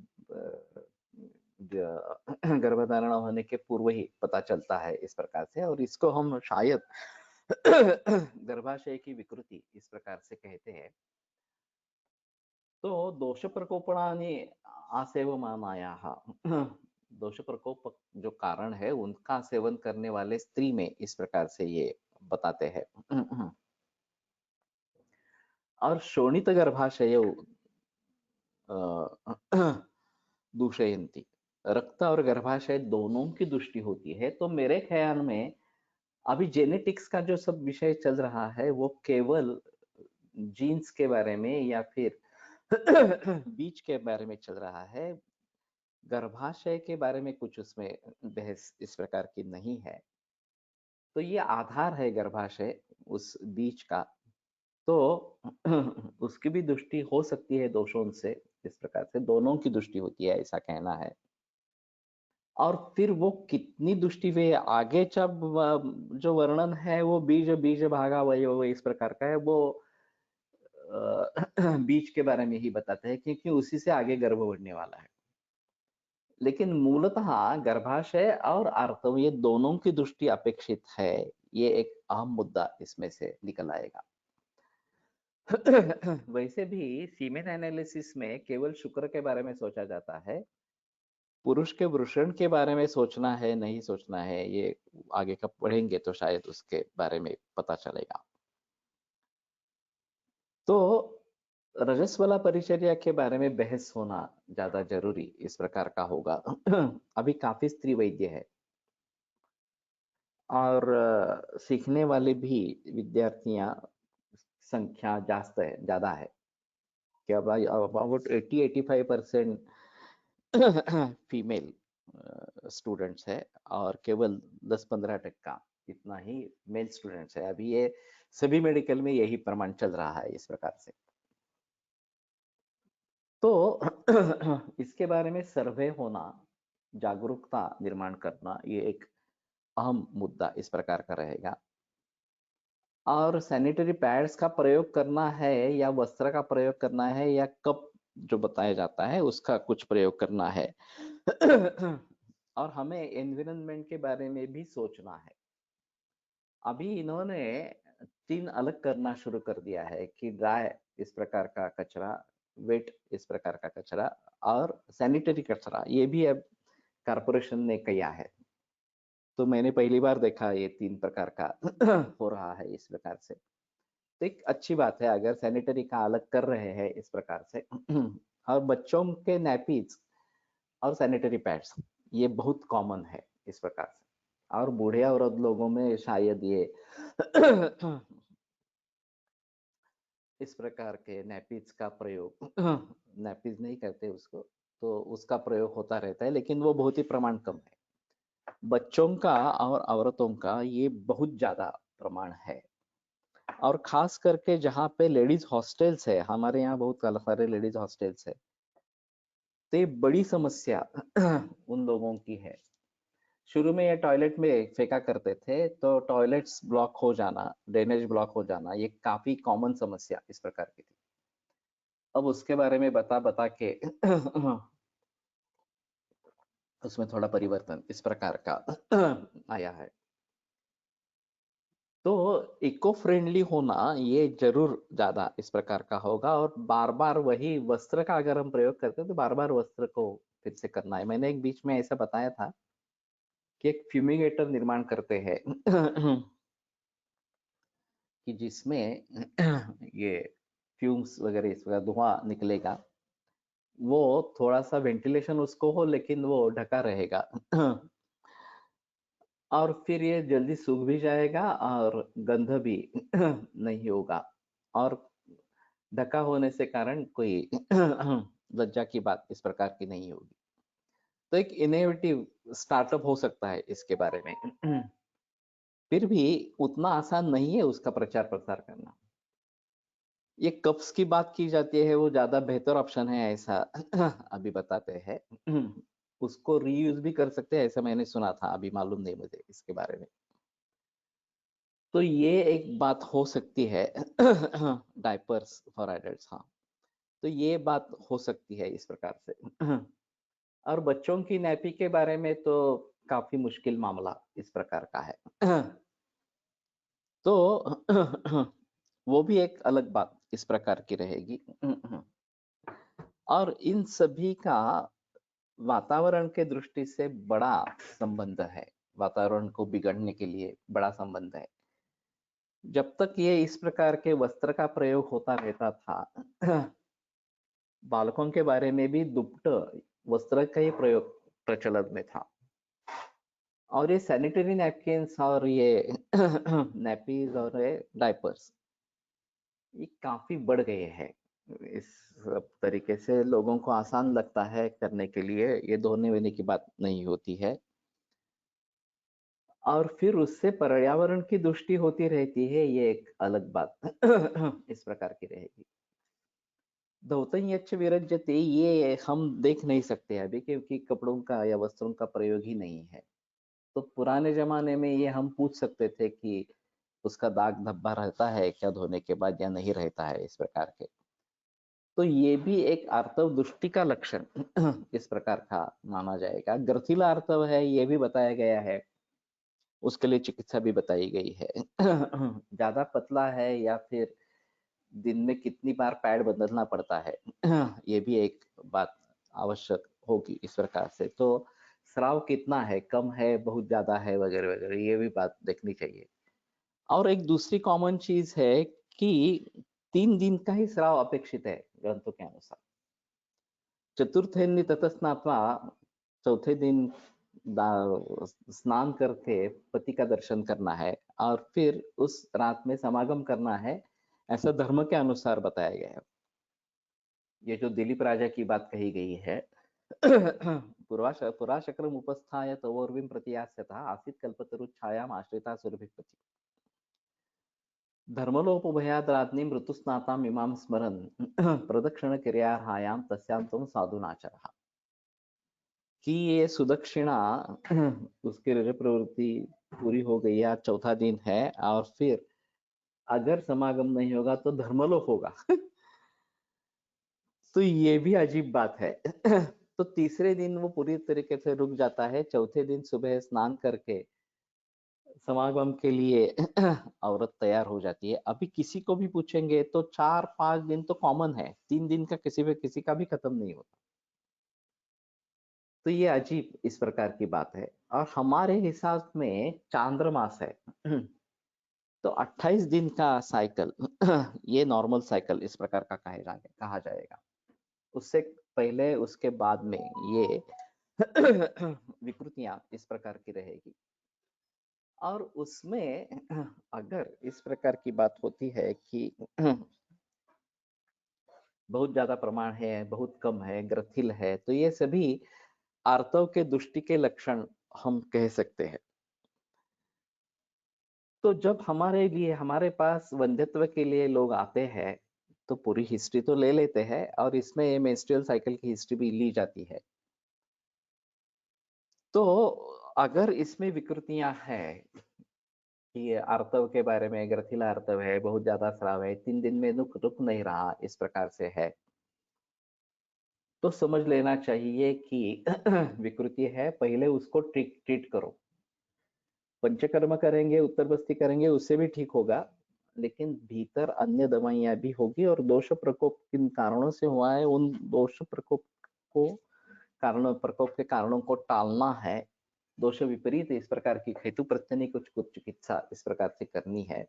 गर्भधारण होने के पूर्व ही पता चलता है इस प्रकार से, और इसको हम शायद गर्भाशय की विकृति इस प्रकार से कहते हैं। तो दोष प्रकोपणानि आसेवमानायाः दोष प्रकोप जो कारण है उनका सेवन करने वाले स्त्री में इस प्रकार से ये बताते हैं। और शोणित गर्भाशय दूषयंती, रक्त और गर्भाशय दोनों की दृष्टि होती है। तो मेरे ख्याल में अभी जेनेटिक्स का जो सब विषय चल रहा है वो केवल जीन्स के बारे में या फिर बीज के बारे में चल रहा है। गर्भाशय के बारे में कुछ उसमें बहस इस प्रकार की नहीं है। तो ये आधार है गर्भाशय उस बीज का, तो उसकी भी दृष्टि हो सकती है दोषों से। इस प्रकार से दोनों की दृष्टि होती है ऐसा कहना है। और फिर वो कितनी दृष्टि वे आगे जब जो वर्णन है वो बीज बीज भागा वह इस प्रकार का है, वो बीज के बारे में ही बताते हैं, क्योंकि उसी से आगे गर्भ बढ़ने वाला है। लेकिन मूलतः गर्भाशय और आर्तव ये दोनों की दृष्टि अपेक्षित है। ये एक अहम मुद्दा इसमें से निकल आएगा। वैसे भी सीमेन एनालिसिस में केवल शुक्र के बारे में सोचा जाता है। पुरुष के वृषण के बारे में सोचना है नहीं सोचना है, ये आगे का पढ़ेंगे तो शायद उसके बारे में पता चलेगा। तो रजस्वला परिचर्या के बारे में बहस होना ज्यादा जरूरी इस प्रकार का होगा। अभी काफी स्त्री वैद्य है और सीखने वाले भी विद्यार्थियां संख्या ज्यादा है कि अबाउट 80-85% फीमेल स्टूडेंट्स है और केवल 10-15% इतना ही मेल स्टूडेंट्स है। अभी ये सभी मेडिकल में यही प्रमाण चल रहा है इस प्रकार से। तो इसके बारे में सर्वे होना, जागरूकता निर्माण करना, ये एक अहम मुद्दा इस प्रकार का रहेगा। और सैनिटरी पैड्स का प्रयोग करना है या वस्त्र का प्रयोग करना है या कप जो बताया जाता है उसका कुछ प्रयोग करना है। और हमें एनवायरनमेंट के बारे में भी सोचना है। अभी इन्होंने 3 अलग करना शुरू कर दिया है कि ड्राई इस प्रकार का कचरा, वेट इस प्रकार का कचरा, और सैनिटरी कचरा, ये भी अब कारपोरेशन ने किया है। तो मैंने पहली बार देखा ये 3 प्रकार का हो रहा है इस प्रकार से। तो एक अच्छी बात है अगर सैनिटरी का अलग कर रहे हैं इस प्रकार से। और बच्चों के नैपीज और सैनिटरी पैड्स ये बहुत कॉमन है इस प्रकार से। और बूढ़े और वृद्ध लोगों में शायद ये इस प्रकार के नैपीज का प्रयोग नैपीज नहीं कहते उसको, तो उसका प्रयोग होता रहता है, लेकिन वो बहुत ही प्रमाण कम है। बच्चों का और औरतों का ये बहुत ज्यादा प्रमाण है। और खास करके जहाँ पे लेडीज हॉस्टल्स है, हमारे यहाँ बहुत सारे लेडीज हॉस्टल्स है, तो ये बड़ी समस्या उन लोगों की है। शुरू में ये टॉयलेट में फेंका करते थे, तो टॉयलेट्स ब्लॉक हो जाना, ड्रेनेज ब्लॉक हो जाना, ये काफी कॉमन समस्या इस प्रकार की थी। अब उसके बारे में बता बता के उसमें थोड़ा परिवर्तन इस प्रकार का आया है। तो इको फ्रेंडली होना ये जरूर ज्यादा इस प्रकार का होगा, और बार बार वही वस्त्र का अगर हम प्रयोग करते हैं तो बार बार वस्त्र को फिर से करना है। मैंने एक बीच में ऐसा बताया था कि एक फ्यूमिगेटर निर्माण करते हैं कि जिसमें ये फ्यूम्स वगैरह इस प्रकार धुआं निकलेगा, वो थोड़ा सा वेंटिलेशन उसको हो लेकिन वो ढका रहेगा और फिर ये जल्दी सूख भी जाएगा और गंध भी नहीं होगा, और ढका होने से कारण कोई लज्जा की बात इस प्रकार की नहीं होगी। तो एक इनोवेटिव स्टार्टअप हो सकता है इसके बारे में। फिर भी उतना आसान नहीं है उसका प्रचार प्रसार करना। ये कप्स की बात की जाती है, वो ज्यादा बेहतर ऑप्शन है ऐसा अभी बताते हैं। उसको रीयूज भी कर सकते हैं ऐसा मैंने सुना था, अभी मालूम नहीं मुझे इसके बारे में। तो ये एक बात हो सकती है डायपर्स फॉर एडल्ट्स, हाँ, तो ये बात हो सकती है इस प्रकार से। और बच्चों की नैपी के बारे में तो काफी मुश्किल मामला इस प्रकार का है। तो वो भी एक अलग बात इस प्रकार की रहेगी। और इन सभी का वातावरण के दृष्टि से बड़ा संबंध है, वातावरण को बिगड़ने के लिए बड़ा संबंध है। जब तक ये इस प्रकार के वस्त्र का प्रयोग होता रहता था, बालकों के बारे में भी दुपट वस्त्र का ही प्रयोग प्रचलन में था। और ये सैनिटरी नैपकिन्स और ये नैपीज और डायपर्स ये काफी बढ़ गए हैं। इस तरीके से लोगों को आसान लगता है करने के लिए, ये धोने वेने की बात नहीं होती है। और फिर उससे पर्यावरण की दृष्टि होती रहती है, ये एक अलग बात इस प्रकार की रहेगी। धौतं यच्च विरज्यते, ये हम देख नहीं सकते अभी, क्योंकि कपड़ों का या वस्त्रों का प्रयोग ही नहीं है। तो पुराने जमाने में ये हम पूछ सकते थे कि उसका दाग धब्बा रहता है क्या धोने के बाद या नहीं रहता है, इस प्रकार के। तो ये भी एक आर्तव दृष्टि का लक्षण इस प्रकार का माना जाएगा। ग्रथिला आर्तव है ये भी बताया गया है, उसके लिए चिकित्सा भी बताई गई है। ज्यादा पतला है या फिर दिन में कितनी बार पैड बदलना पड़ता है, ये भी एक बात आवश्यक होगी इस प्रकार से। तो स्राव कितना है, कम है, बहुत ज्यादा है, वगैरह वगैरह, ये भी बात देखनी चाहिए। और एक दूसरी कॉमन चीज है कि 3 दिन का ही स्राव अपेक्षित है ग्रंथों के अनुसार। चतुर्थेन्नी ततः स्नात्वा, चौथे दिन स्नान करके पति का दर्शन करना है और फिर उस रात में समागम करना है, ऐसा धर्म के अनुसार बताया गया है। ये जो दिलीप राजा की बात कही गई है, पुराशक्रम उपस्थाय तवोर्विम प्रतियास्यता आसीत कल्पतरुच्छायाम आश्रिता सुरभिपति धर्मलोपभयाद राज्ञीं ऋतुस्नाताम इमाम स्मरन् प्रदक्षिण क्रियाहायाम तस्यां त्वं साधुनाचरः। कि ये सुदक्षिणा उसकी रज प्रवृत्ति पूरी हो गई, आज चौथा दिन है, और फिर अगर समागम नहीं होगा तो धर्मलोक होगा। तो ये भी अजीब बात है। तो तीसरे दिन वो पूरी तरीके से रुक जाता है, चौथे दिन सुबह स्नान करके समागम के लिए औरत तैयार हो जाती है। अभी किसी को भी पूछेंगे तो 4-5 दिन तो कॉमन है, 3 दिन का किसी भी किसी का भी खत्म नहीं होता। तो ये अजीब इस प्रकार की बात है। और हमारे हिसाब में चांद्रमास है, तो 28 दिन का साइकिल ये नॉर्मल साइकिल इस प्रकार का कहा जाएगा। उससे पहले उसके बाद में ये विकृतियां इस प्रकार की रहेगी। और उसमें अगर इस प्रकार की बात होती है कि बहुत ज्यादा प्रमाण है, बहुत कम है, ग्रथिल है, तो ये सभी आर्तव के दुष्टि के लक्षण हम कह सकते हैं। तो जब हमारे लिए हमारे पास वंध्यत्व के लिए लोग आते हैं, तो पूरी हिस्ट्री तो ले लेते हैं और इसमें मेंस्ट्रुअल साइकिल की हिस्ट्री भी ली जाती है। तो अगर इसमें विकृतियां हैं कि आर्तव के बारे में, ग्रथिला आर्तव है, बहुत ज्यादा स्राव है, 3 दिन में रुक रुक नहीं रहा, इस प्रकार से है, तो समझ लेना चाहिए कि विकृति है, पहले उसको ट्रीट ट्रीट करो। पंचकर्म करेंगे, उत्तर बस्ती करेंगे, उससे भी ठीक होगा, लेकिन भीतर अन्य दवाइयां भी होगी और दोष प्रकोप किन कारणों से हुआ है, उन दोष प्रकोप को प्रकोप के कारणों को टालना है। दोष विपरीत इस प्रकार की हेतु प्रत्यनी कुछ कुछ चिकित्सा इस प्रकार से करनी है,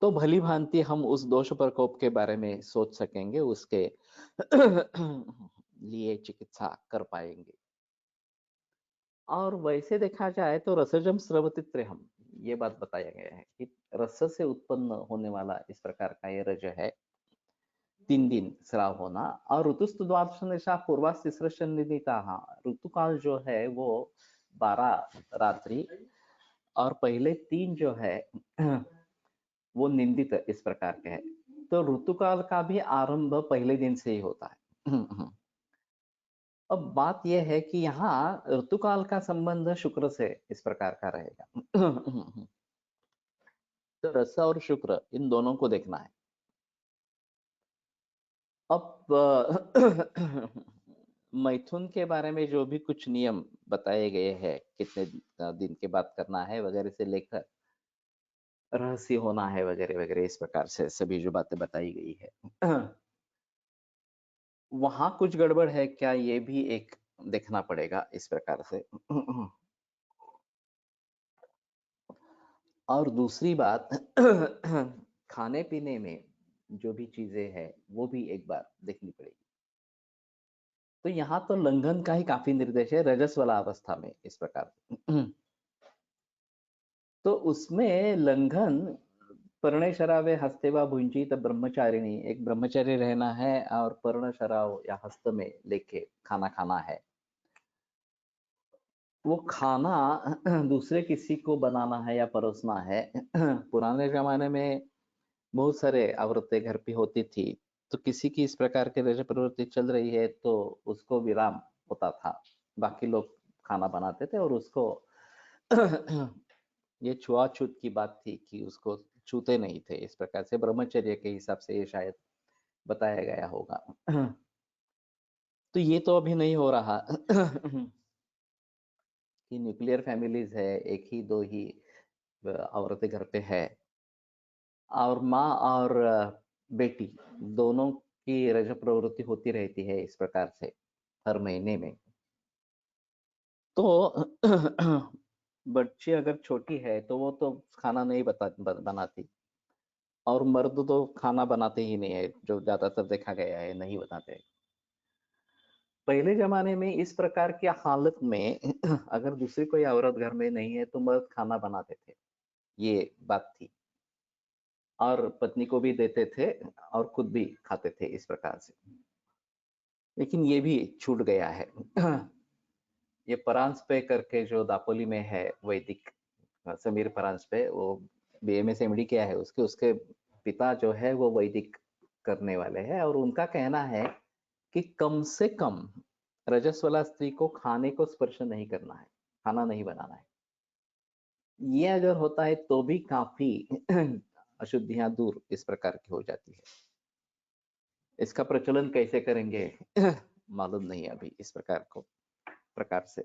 तो भली भांति हम उस दोष प्रकोप के बारे में सोच सकेंगे, उसके लिए चिकित्सा कर पाएंगे। और वैसे देखा जाए तो रसजम स्रवति त्र्यहम, ये बात बताया गया है कि रस से उत्पन्न होने वाला इस प्रकार का ये रज है, 3 दिन स्राव होना। और ऋतुस्तु द्वादश निशा पूर्वास तिसृ निदिता, ऋतुकाल जो है वो 12 रात्रि और पहले 3 जो है वो निंदित इस प्रकार के है। तो ऋतुकाल का भी आरंभ पहले दिन से ही होता है। अब बात यह है कि यहाँ ऋतुकाल का संबंध शुक्र से इस प्रकार का रहेगा। तो रस और शुक्र इन दोनों को देखना है। अब मैथुन के बारे में जो भी कुछ नियम बताए गए हैं, कितने दिन के बाद करना है वगैरह से लेकर रहस्य होना है वगैरह वगैरह, इस प्रकार से सभी जो बातें बताई गई है, वहां कुछ गड़बड़ है क्या, ये भी एक देखना पड़ेगा इस प्रकार से। और दूसरी बात, खाने पीने में जो भी चीजें हैं वो भी एक बार देखनी पड़ेगी। तो यहाँ तो लंघन का ही काफी निर्देश है रजस वाला अवस्था में इस प्रकार। तो उसमें लंघन पर्ण शरावे हस्ते व भुंजित ब्रह्मचारिणी, एक ब्रह्मचारी रहना है और पर्ण शराव या हस्त में लेके खाना खाना है। वो खाना दूसरे किसी को बनाना है या परोसना है। पुराने जमाने में बहुत सारे औरतें घर पे होती थी, तो किसी की इस प्रकार की रज प्रवृत्ति चल रही है तो उसको विराम होता था, बाकी लोग खाना बनाते थे और उसको ये छुआछूत की बात थी कि उसको छूते नहीं थे, इस प्रकार से ब्रह्मचर्य के हिसाब से ये शायद बताया गया होगा। तो ये तो अभी नहीं हो रहा कि न्यूक्लियर फैमिलीज है, एक ही दो ही औरतें घर पे है और माँ और बेटी दोनों की रज प्रवृत्ति होती रहती है इस प्रकार से हर महीने में। तो बच्ची अगर छोटी है तो वो तो खाना नहीं बनाती, और मर्द तो खाना बनाते ही नहीं है, जो ज्यादातर देखा गया है नहीं बनाते। पहले जमाने में इस प्रकार की हालत में अगर दूसरी कोई औरत घर में नहीं है तो मर्द खाना बनाते थे, ये बात थी, और पत्नी को भी देते थे और खुद भी खाते थे इस प्रकार से। लेकिन ये भी छूट गया है। ये परांजपे करके जो दापोली में है वैदिक, समीर परांजपे, वो BMS MD किया है, उसके उसके पिता जो है वो वैदिक करने वाले हैं, और उनका कहना है कि कम से कम रजस्वला स्त्री को खाने को स्पर्श नहीं करना है, खाना नहीं बनाना है। ये अगर होता है तो भी काफी अशुद्धियां दूर इस प्रकार की हो जाती है। इसका प्रचलन कैसे करेंगे मालूम नहीं अभी इस प्रकार से।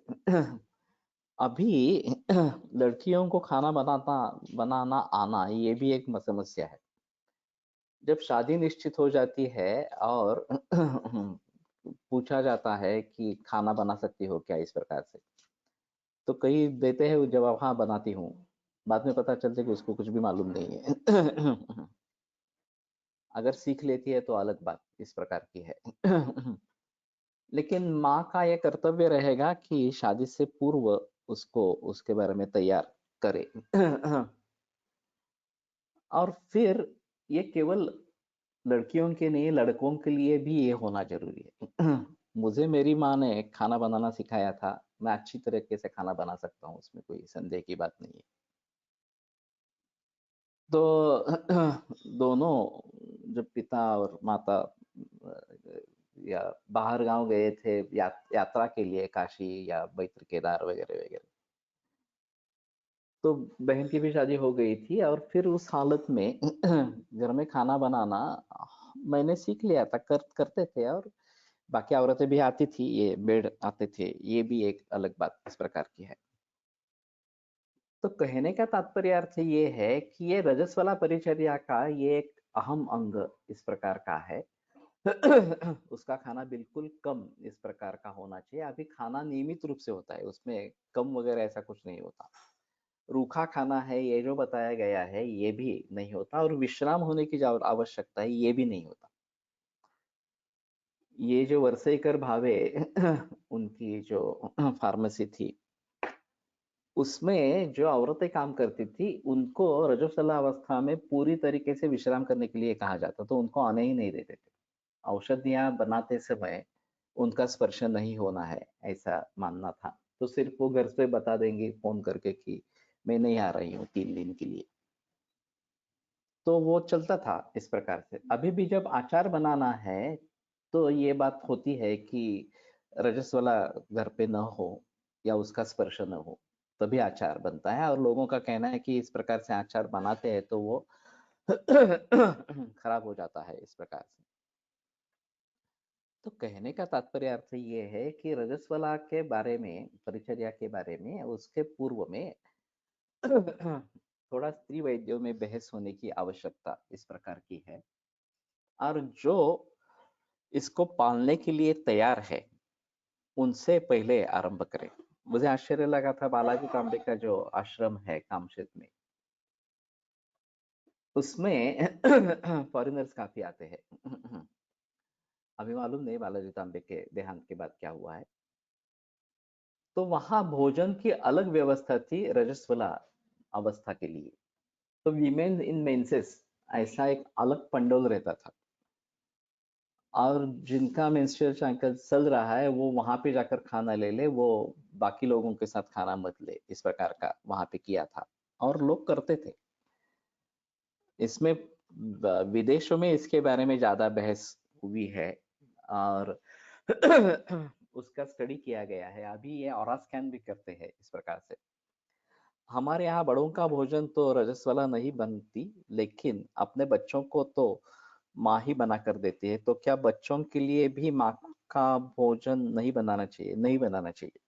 अभी लड़कियों को खाना बनाना आना ये भी एक समस्या है। जब शादी निश्चित हो जाती है और पूछा जाता है कि खाना बना सकती हो क्या इस प्रकार से, तो कई देते हैं जवाब हाँ बनाती हूँ, बाद में पता चलता है कि उसको कुछ भी मालूम नहीं है। अगर सीख लेती है तो अलग बात इस प्रकार की है। लेकिन माँ का यह कर्तव्य रहेगा कि शादी से पूर्व उसको उसके बारे में तैयार करे। और फिर ये केवल लड़कियों के नहीं, लड़कों के लिए भी ये होना जरूरी है। मुझे मेरी माँ ने खाना बनाना सिखाया था, मैं अच्छी तरीके से खाना बना सकता हूँ, उसमें कोई संदेह की बात नहीं है। तो दोनों जब पिता और माता या बाहर गांव गए थे यात्रा के लिए, काशी या बैतर केदार वगैरह वगैरह, तो बहन की भी शादी हो गई थी और फिर उस हालत में घर में खाना बनाना मैंने सीख लिया था, करते थे। और बाकी औरतें भी आती थी, ये मेड आते थे, ये भी एक अलग बात इस प्रकार की है। तो कहने का तात्पर्य अर्थ ये है कि ये रजस्वला परिचर्या का ये एक अहम अंग इस प्रकार का है। उसका खाना बिल्कुल कम इस प्रकार का होना चाहिए। अभी खाना नियमित रूप से होता है, उसमें कम वगैरह ऐसा कुछ नहीं होता। रूखा खाना है ये जो बताया गया है, ये भी नहीं होता। और विश्राम होने की जो आवश्यकता है, ये भी नहीं होता। ये जो वर्सेकर भावे उनकी जो फार्मेसी थी, उसमें जो औरतें काम करती थी, उनको रजस्वला अवस्था में पूरी तरीके से विश्राम करने के लिए कहा जाता, तो उनको आने ही नहीं देते थे। औषधियां बनाते समय उनका स्पर्श नहीं होना है, ऐसा मानना था। तो सिर्फ वो घर से बता देंगे फोन करके कि मैं नहीं आ रही हूँ 3 दिन के लिए, तो वो चलता था इस प्रकार से। अभी भी जब अचार बनाना है, तो ये बात होती है कि रजस्वला घर पे न हो या उसका स्पर्श न हो, तभी अचार बनता है। और लोगों का कहना है कि इस प्रकार से अचार बनाते हैं तो वो खराब हो जाता है इस प्रकार से। तो कहने का तात्पर्य अर्थ ये है कि रजस्वला के बारे में, परिचर्या के बारे में, उसके पूर्व में थोड़ा स्त्री वैद्यों में बहस होने की आवश्यकता इस प्रकार की है। और जो इसको पालने के लिए तैयार है, उनसे पहले आरंभ करें। मुझे आश्चर्य लगा था, बालाजी तांबे का जो आश्रम है कामशेत में, उसमें फॉरेनर्स काफी आते हैं। अभी मालूम नहीं बालाजी तांबे के देहांत के बाद क्या हुआ है। तो वहां भोजन की अलग व्यवस्था थी रजस्वला अवस्था के लिए। तो वीमेन इन मेंसेस ऐसा एक अलग पंडोल रहता था। और जिनका मेंस्ट्रुअल साइकिल चल रहा है, वो वहां पे जाकर खाना ले ले, वो बाकी लोगों के साथ खाना मत ले, इस प्रकार का वहां पे किया था। और लोग करते थे इसमें। विदेशों में इसके बारे में ज्यादा बहस हुई है और उसका स्टडी किया गया है। अभी ये ऑरा स्कैन भी करते हैं इस प्रकार से। हमारे यहाँ बड़ों का भोजन तो रजस्वला नहीं बनती, लेकिन अपने बच्चों को तो माँ ही बना कर देती है। तो क्या बच्चों के लिए भी माँ का भोजन नहीं बनाना चाहिए? नहीं बनाना चाहिए।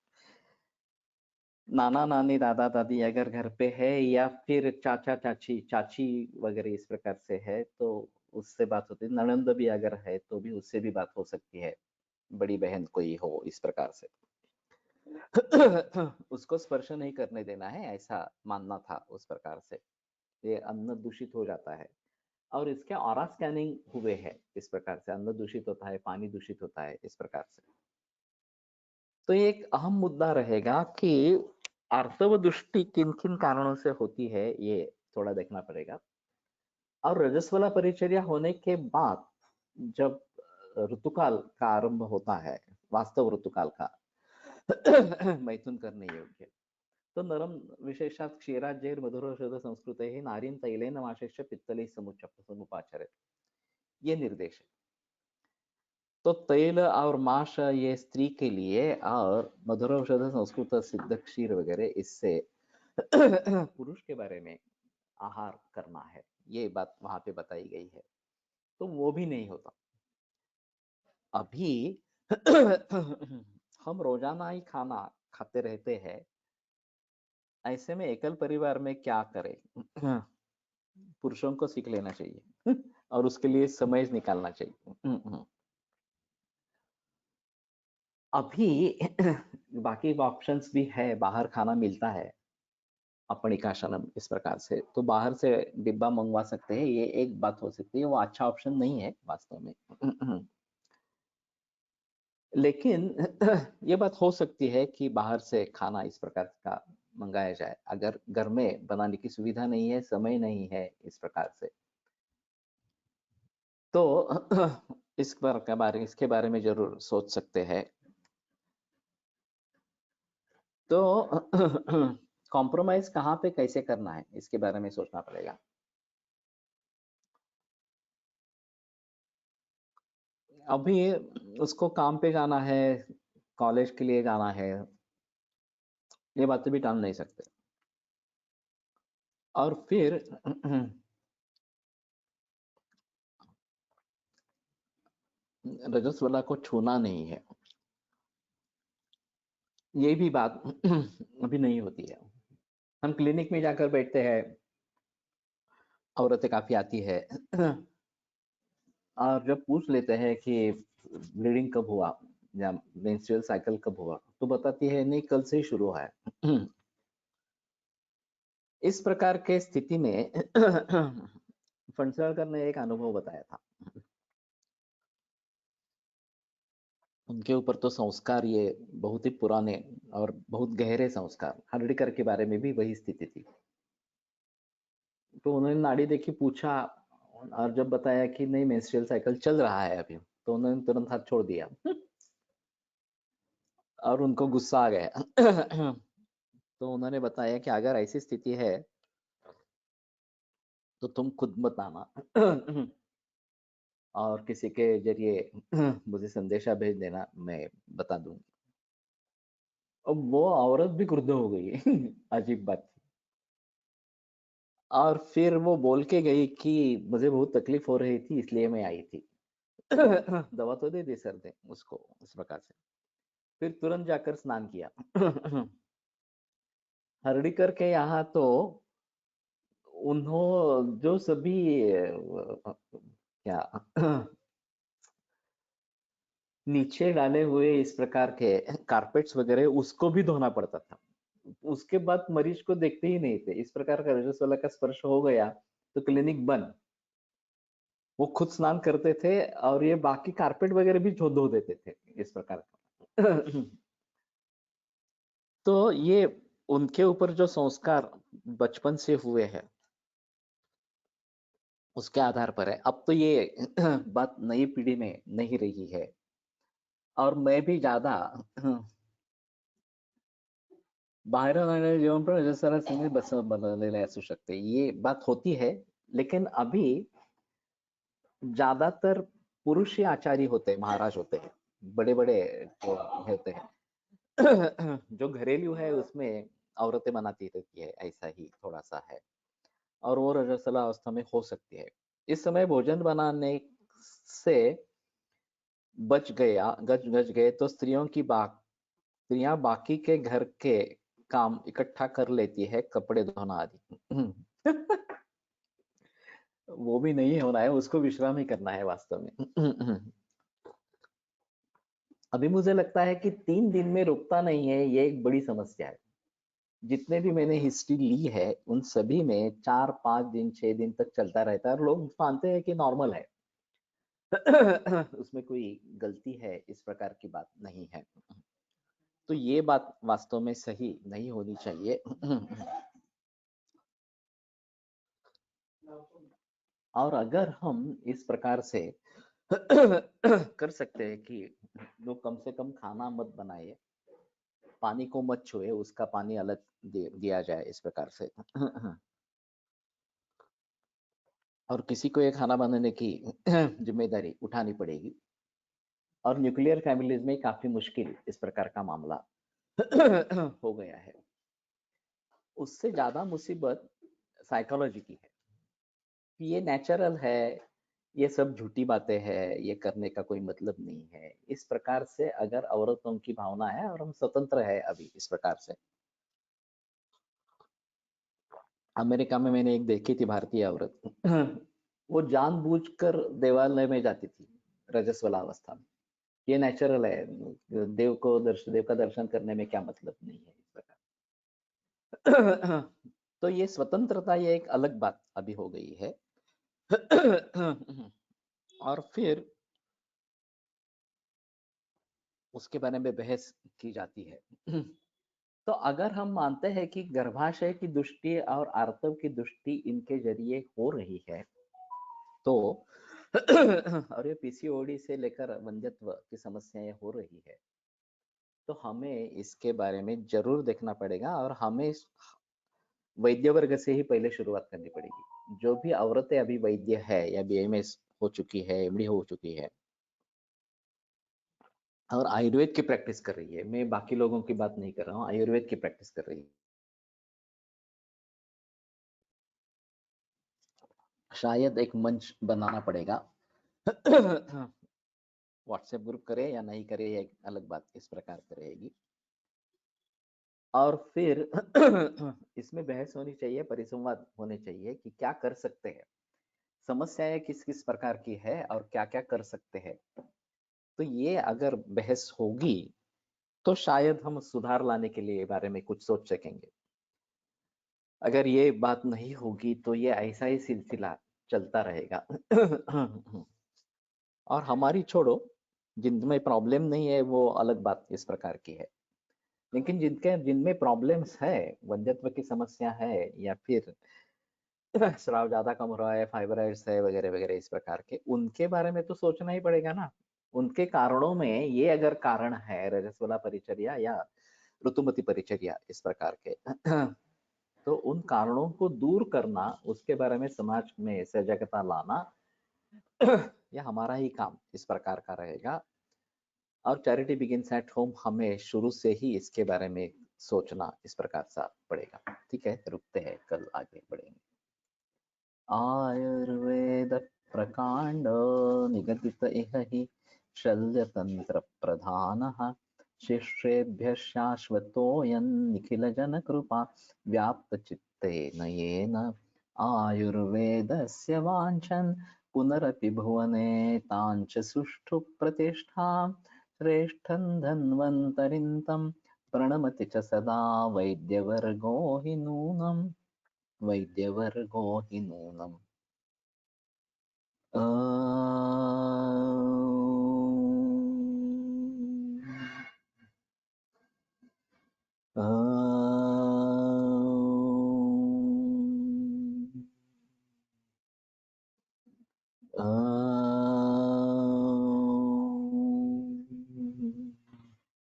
नाना नानी दादा दादी अगर घर पे है, या फिर चाचा चाची चाची वगैरह इस प्रकार से है, तो उससे बात होती है। ननंद भी अगर है तो भी उससे भी बात हो सकती है, बड़ी बहन कोई हो इस प्रकार से। उसको स्पर्श नहीं करने देना है, ऐसा मानना था उस प्रकार से। ये अन्न दूषित हो जाता है। और इसके ऑरा स्कैनिंग हुए हैं इस प्रकार से, अन्न दूषित होता है, पानी दूषित होता है इस प्रकार से। तो ये एक अहम मुद्दा रहेगा कि आर्तव दृष्टि किन किन कारणों से होती है, ये थोड़ा देखना पड़ेगा। और रजस्वला परिचर्या होने के बाद जब ऋतुकाल का आरंभ होता है, वास्तव ऋतुकाल का, मैथुन करने योग्य, तो नरम विशेषात क्षीराज्यैर मधुरौषध संस्कृते नारीं तैलेन वाशेश्च पित्तलैः समुपाचरेत्, ये निर्देश है। तो तेल और माश ये स्त्री के लिए, और मधुरौषध संस्कृत सिद्ध क्षीर वगैरह इससे पुरुष के बारे में आहार करना है, ये बात वहां पे बताई गई है। तो वो भी नहीं होता अभी। हम रोजाना ही खाना खाते रहते हैं, ऐसे में एकल परिवार में क्या करें? पुरुषों को सीख लेना चाहिए और उसके लिए समय निकालना चाहिए। अभी बाकी ऑप्शंस भी है, बाहर खाना मिलता है अपनिकाशनम इस प्रकार से, तो बाहर से डिब्बा मंगवा सकते हैं, ये एक बात हो सकती है। वो अच्छा ऑप्शन नहीं है वास्तव में। लेकिन ये बात हो सकती है कि बाहर से खाना इस प्रकार का मंगाया जाए, अगर घर में बनाने की सुविधा नहीं है, समय नहीं है इस प्रकार से, तो इसके बारे में ज़रूर सोच सकते हैं। तो कॉम्प्रोमाइज़ कहाँ पे कैसे करना है, इसके बारे में सोचना पड़ेगा। अभी उसको काम पे जाना है, कॉलेज के लिए जाना है, ये बातें भी टाल नहीं सकते। और फिर रजस्वला को छूना नहीं है, ये भी बात अभी नहीं होती है। हम क्लिनिक में जाकर बैठते हैं, औरतें काफ़ी आती है और जब पूछ लेते हैं कि ब्लीडिंग कब हुआ या मेंस्ट्रुअल साइकिल कब हुआ, तो बताती है नहीं, कल से ही शुरू हुआ है। इस प्रकार के स्थिति में फंडसलकर ने एक अनुभव बताया था। उनके ऊपर तो संस्कार ये बहुत ही पुराने और बहुत गहरे संस्कार, हर्डीकर के बारे में भी वही स्थिति थी। तो उन्होंने नाड़ी देखी, पूछा, और जब बताया कि नहीं मेंस्ट्रुअल साइकिल चल रहा है अभी, तो उन्होंने तुरंत हाथ छोड़ दिया और उनको गुस्सा आ गया। तो उन्होंने बताया कि अगर ऐसी स्थिति है तो तुम खुद मत आना और किसी के जरिए मुझे संदेशा भेज देना, मैं बता दूंगी। अब वो औरत भी क्रुद्ध हो गई। अजीब बात थी। और फिर वो बोल के गई कि मुझे बहुत तकलीफ हो रही थी इसलिए मैं आई थी। दवा तो दे दी सर ने उसको उस प्रकार से। फिर तुरंत जाकर स्नान किया। हर्डीकर के यहाँ तो उन्हों जो सभी क्या नीचे डाले हुए इस प्रकार के कारपेट्स वगैरह, उसको भी धोना पड़ता था। उसके बाद मरीज को देखते ही नहीं थे। इस प्रकार का रजस्वला का स्पर्श हो गया तो क्लिनिक बंद। वो खुद स्नान करते थे और ये बाकी कारपेट वगैरह भी धो देते थे इस प्रकार का। तो ये उनके ऊपर जो संस्कार बचपन से हुए हैं उसके आधार पर है। अब तो ये बात नई पीढ़ी में नहीं रही है और मैं भी ज्यादा बाहेर जाणारे जेवण पण रजस्वला संगे बनवलेले असू शकते, ये बात होती है। लेकिन अभी ज्यादातर पुरुष ही आचार्य होते हैं, महाराज होते हैं, बड़े बड़े जो होते हैं। जो घरेलू है उसमें औरतें बनाती रहती है, ऐसा ही थोड़ा सा है। और वो रजस्वला अवस्था में हो सकती है। इस समय भोजन बनाने से बच गए तो स्त्रियां बाकी के घर के काम इकट्ठा कर लेती है, कपड़े धोना आदि। वो भी नहीं होना है, उसको विश्राम ही करना है वास्तव में। अभी मुझे लगता है कि 3 दिन में रुकता नहीं है, ये एक बड़ी समस्या है। जितने भी मैंने हिस्ट्री ली है उन सभी में 4 5 दिन 6 दिन तक चलता रहता है और लोग मानते हैं कि नॉर्मल है। उसमें कोई गलती है इस प्रकार की बात नहीं है। तो ये बात वास्तव में सही नहीं होनी चाहिए। और अगर हम इस प्रकार से कर सकते हैं कि लोग कम से कम खाना मत बनाए, पानी को मत छुए, उसका पानी अलग दिया जाए इस प्रकार से। और किसी को ये खाना बनाने की जिम्मेदारी उठानी पड़ेगी। और न्यूक्लियर फैमिलीज में काफी मुश्किल इस प्रकार का मामला हो गया है। उससे ज्यादा मुसीबत साइकोलॉजी की है कि ये नेचुरल है, ये सब झूठी बातें हैं, ये करने का कोई मतलब नहीं है, इस प्रकार से अगर औरतों की भावना है और हम स्वतंत्र है अभी इस प्रकार से। अमेरिका में मैंने एक देखी थी भारतीय औरत। वो जानबूझकर देवालय में जाती थी रजस्वला अवस्था में। ये नेचुरल है, देव का दर्शन करने में क्या मतलब नहीं है इस प्रकार। तो ये स्वतंत्रता, ये एक अलग बात अभी हो गई है। और फिर उसके बारे में बहस की जाती है। तो अगर हम मानते हैं कि गर्भाशय की दृष्टि और आर्तव की दृष्टि इनके जरिए हो रही है, तो और ये पीसीओडी से लेकर वंध्यत्व की समस्याएं हो रही है, तो हमें इसके बारे में जरूर देखना पड़ेगा और हमें वैद्य वर्ग से ही पहले शुरुआत करनी पड़ेगी। जो भी औरतें अभी वैद्य है या बीएमएस हो चुकी है, एमडी हो चुकी है और आयुर्वेद की प्रैक्टिस कर रही है, मैं बाकी लोगों की बात नहीं कर रहा हूँ, आयुर्वेद की प्रैक्टिस कर रही है, शायद एक मंच बनाना पड़ेगा। व्हाट्सएप ग्रुप करे या नहीं करे ये एक अलग बात इस प्रकार की रहेगी। और फिर इसमें बहस होनी चाहिए, परिसंवाद होने चाहिए कि क्या कर सकते हैं, समस्याएं किस किस प्रकार की है और क्या क्या कर सकते हैं। तो ये अगर बहस होगी तो शायद हम सुधार लाने के लिए बारे में कुछ सोच सकेंगे। अगर ये बात नहीं होगी तो ये ऐसा ही सिलसिला चलता रहेगा। और हमारी छोड़ो, जिनमें प्रॉब्लम नहीं है वो अलग बात इस प्रकार की है, लेकिन जिनमें प्रॉब्लम्स है, वंध्यत्व की समस्या है या फिर स्राव ज्यादा कम हो रहा है, फाइब्रॉइड्स है वगैरह वगैरह इस प्रकार के, उनके बारे में तो सोचना ही पड़ेगा ना। उनके कारणों में ये अगर कारण है रजस्वला परिचर्या या ऋतुमती परिचर्या इस प्रकार के, तो उन कारणों को दूर करना, उसके बारे में समाज में सजगता लाना, यह हमारा ही काम इस प्रकार का रहेगा। और चैरिटी बिगिंस एट होम हमें शुरू से ही इसके बारे में सोचना इस प्रकार सा पड़ेगा। ठीक है, रुकते हैं, कल आगे बढ़ेंगे। आयुर्वेद प्रकांड निगदित इह हि शल्यतंत्र प्रधानः शिष्येभ्यः शाश्वतोऽयं निखिलजनकृपा व्याप्तचित्तेन येन आयुर्वेदस्य वाञ्छन् पुनरपि भुवने ताञ्च सुष्ठु प्रतिष्ठां श्रेष्ठं धन्वन्तरिं तं प्रणमति च सदा वैद्यवर्गो हि नूनम् वैद्यवर्गो हि नूनम्।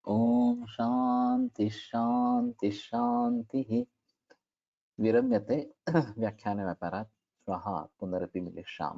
ओम शांति शांति शांति। विरम्यते व्याख्यानव्यापारात्। श्वः पुनरपि मिलिष्यामः।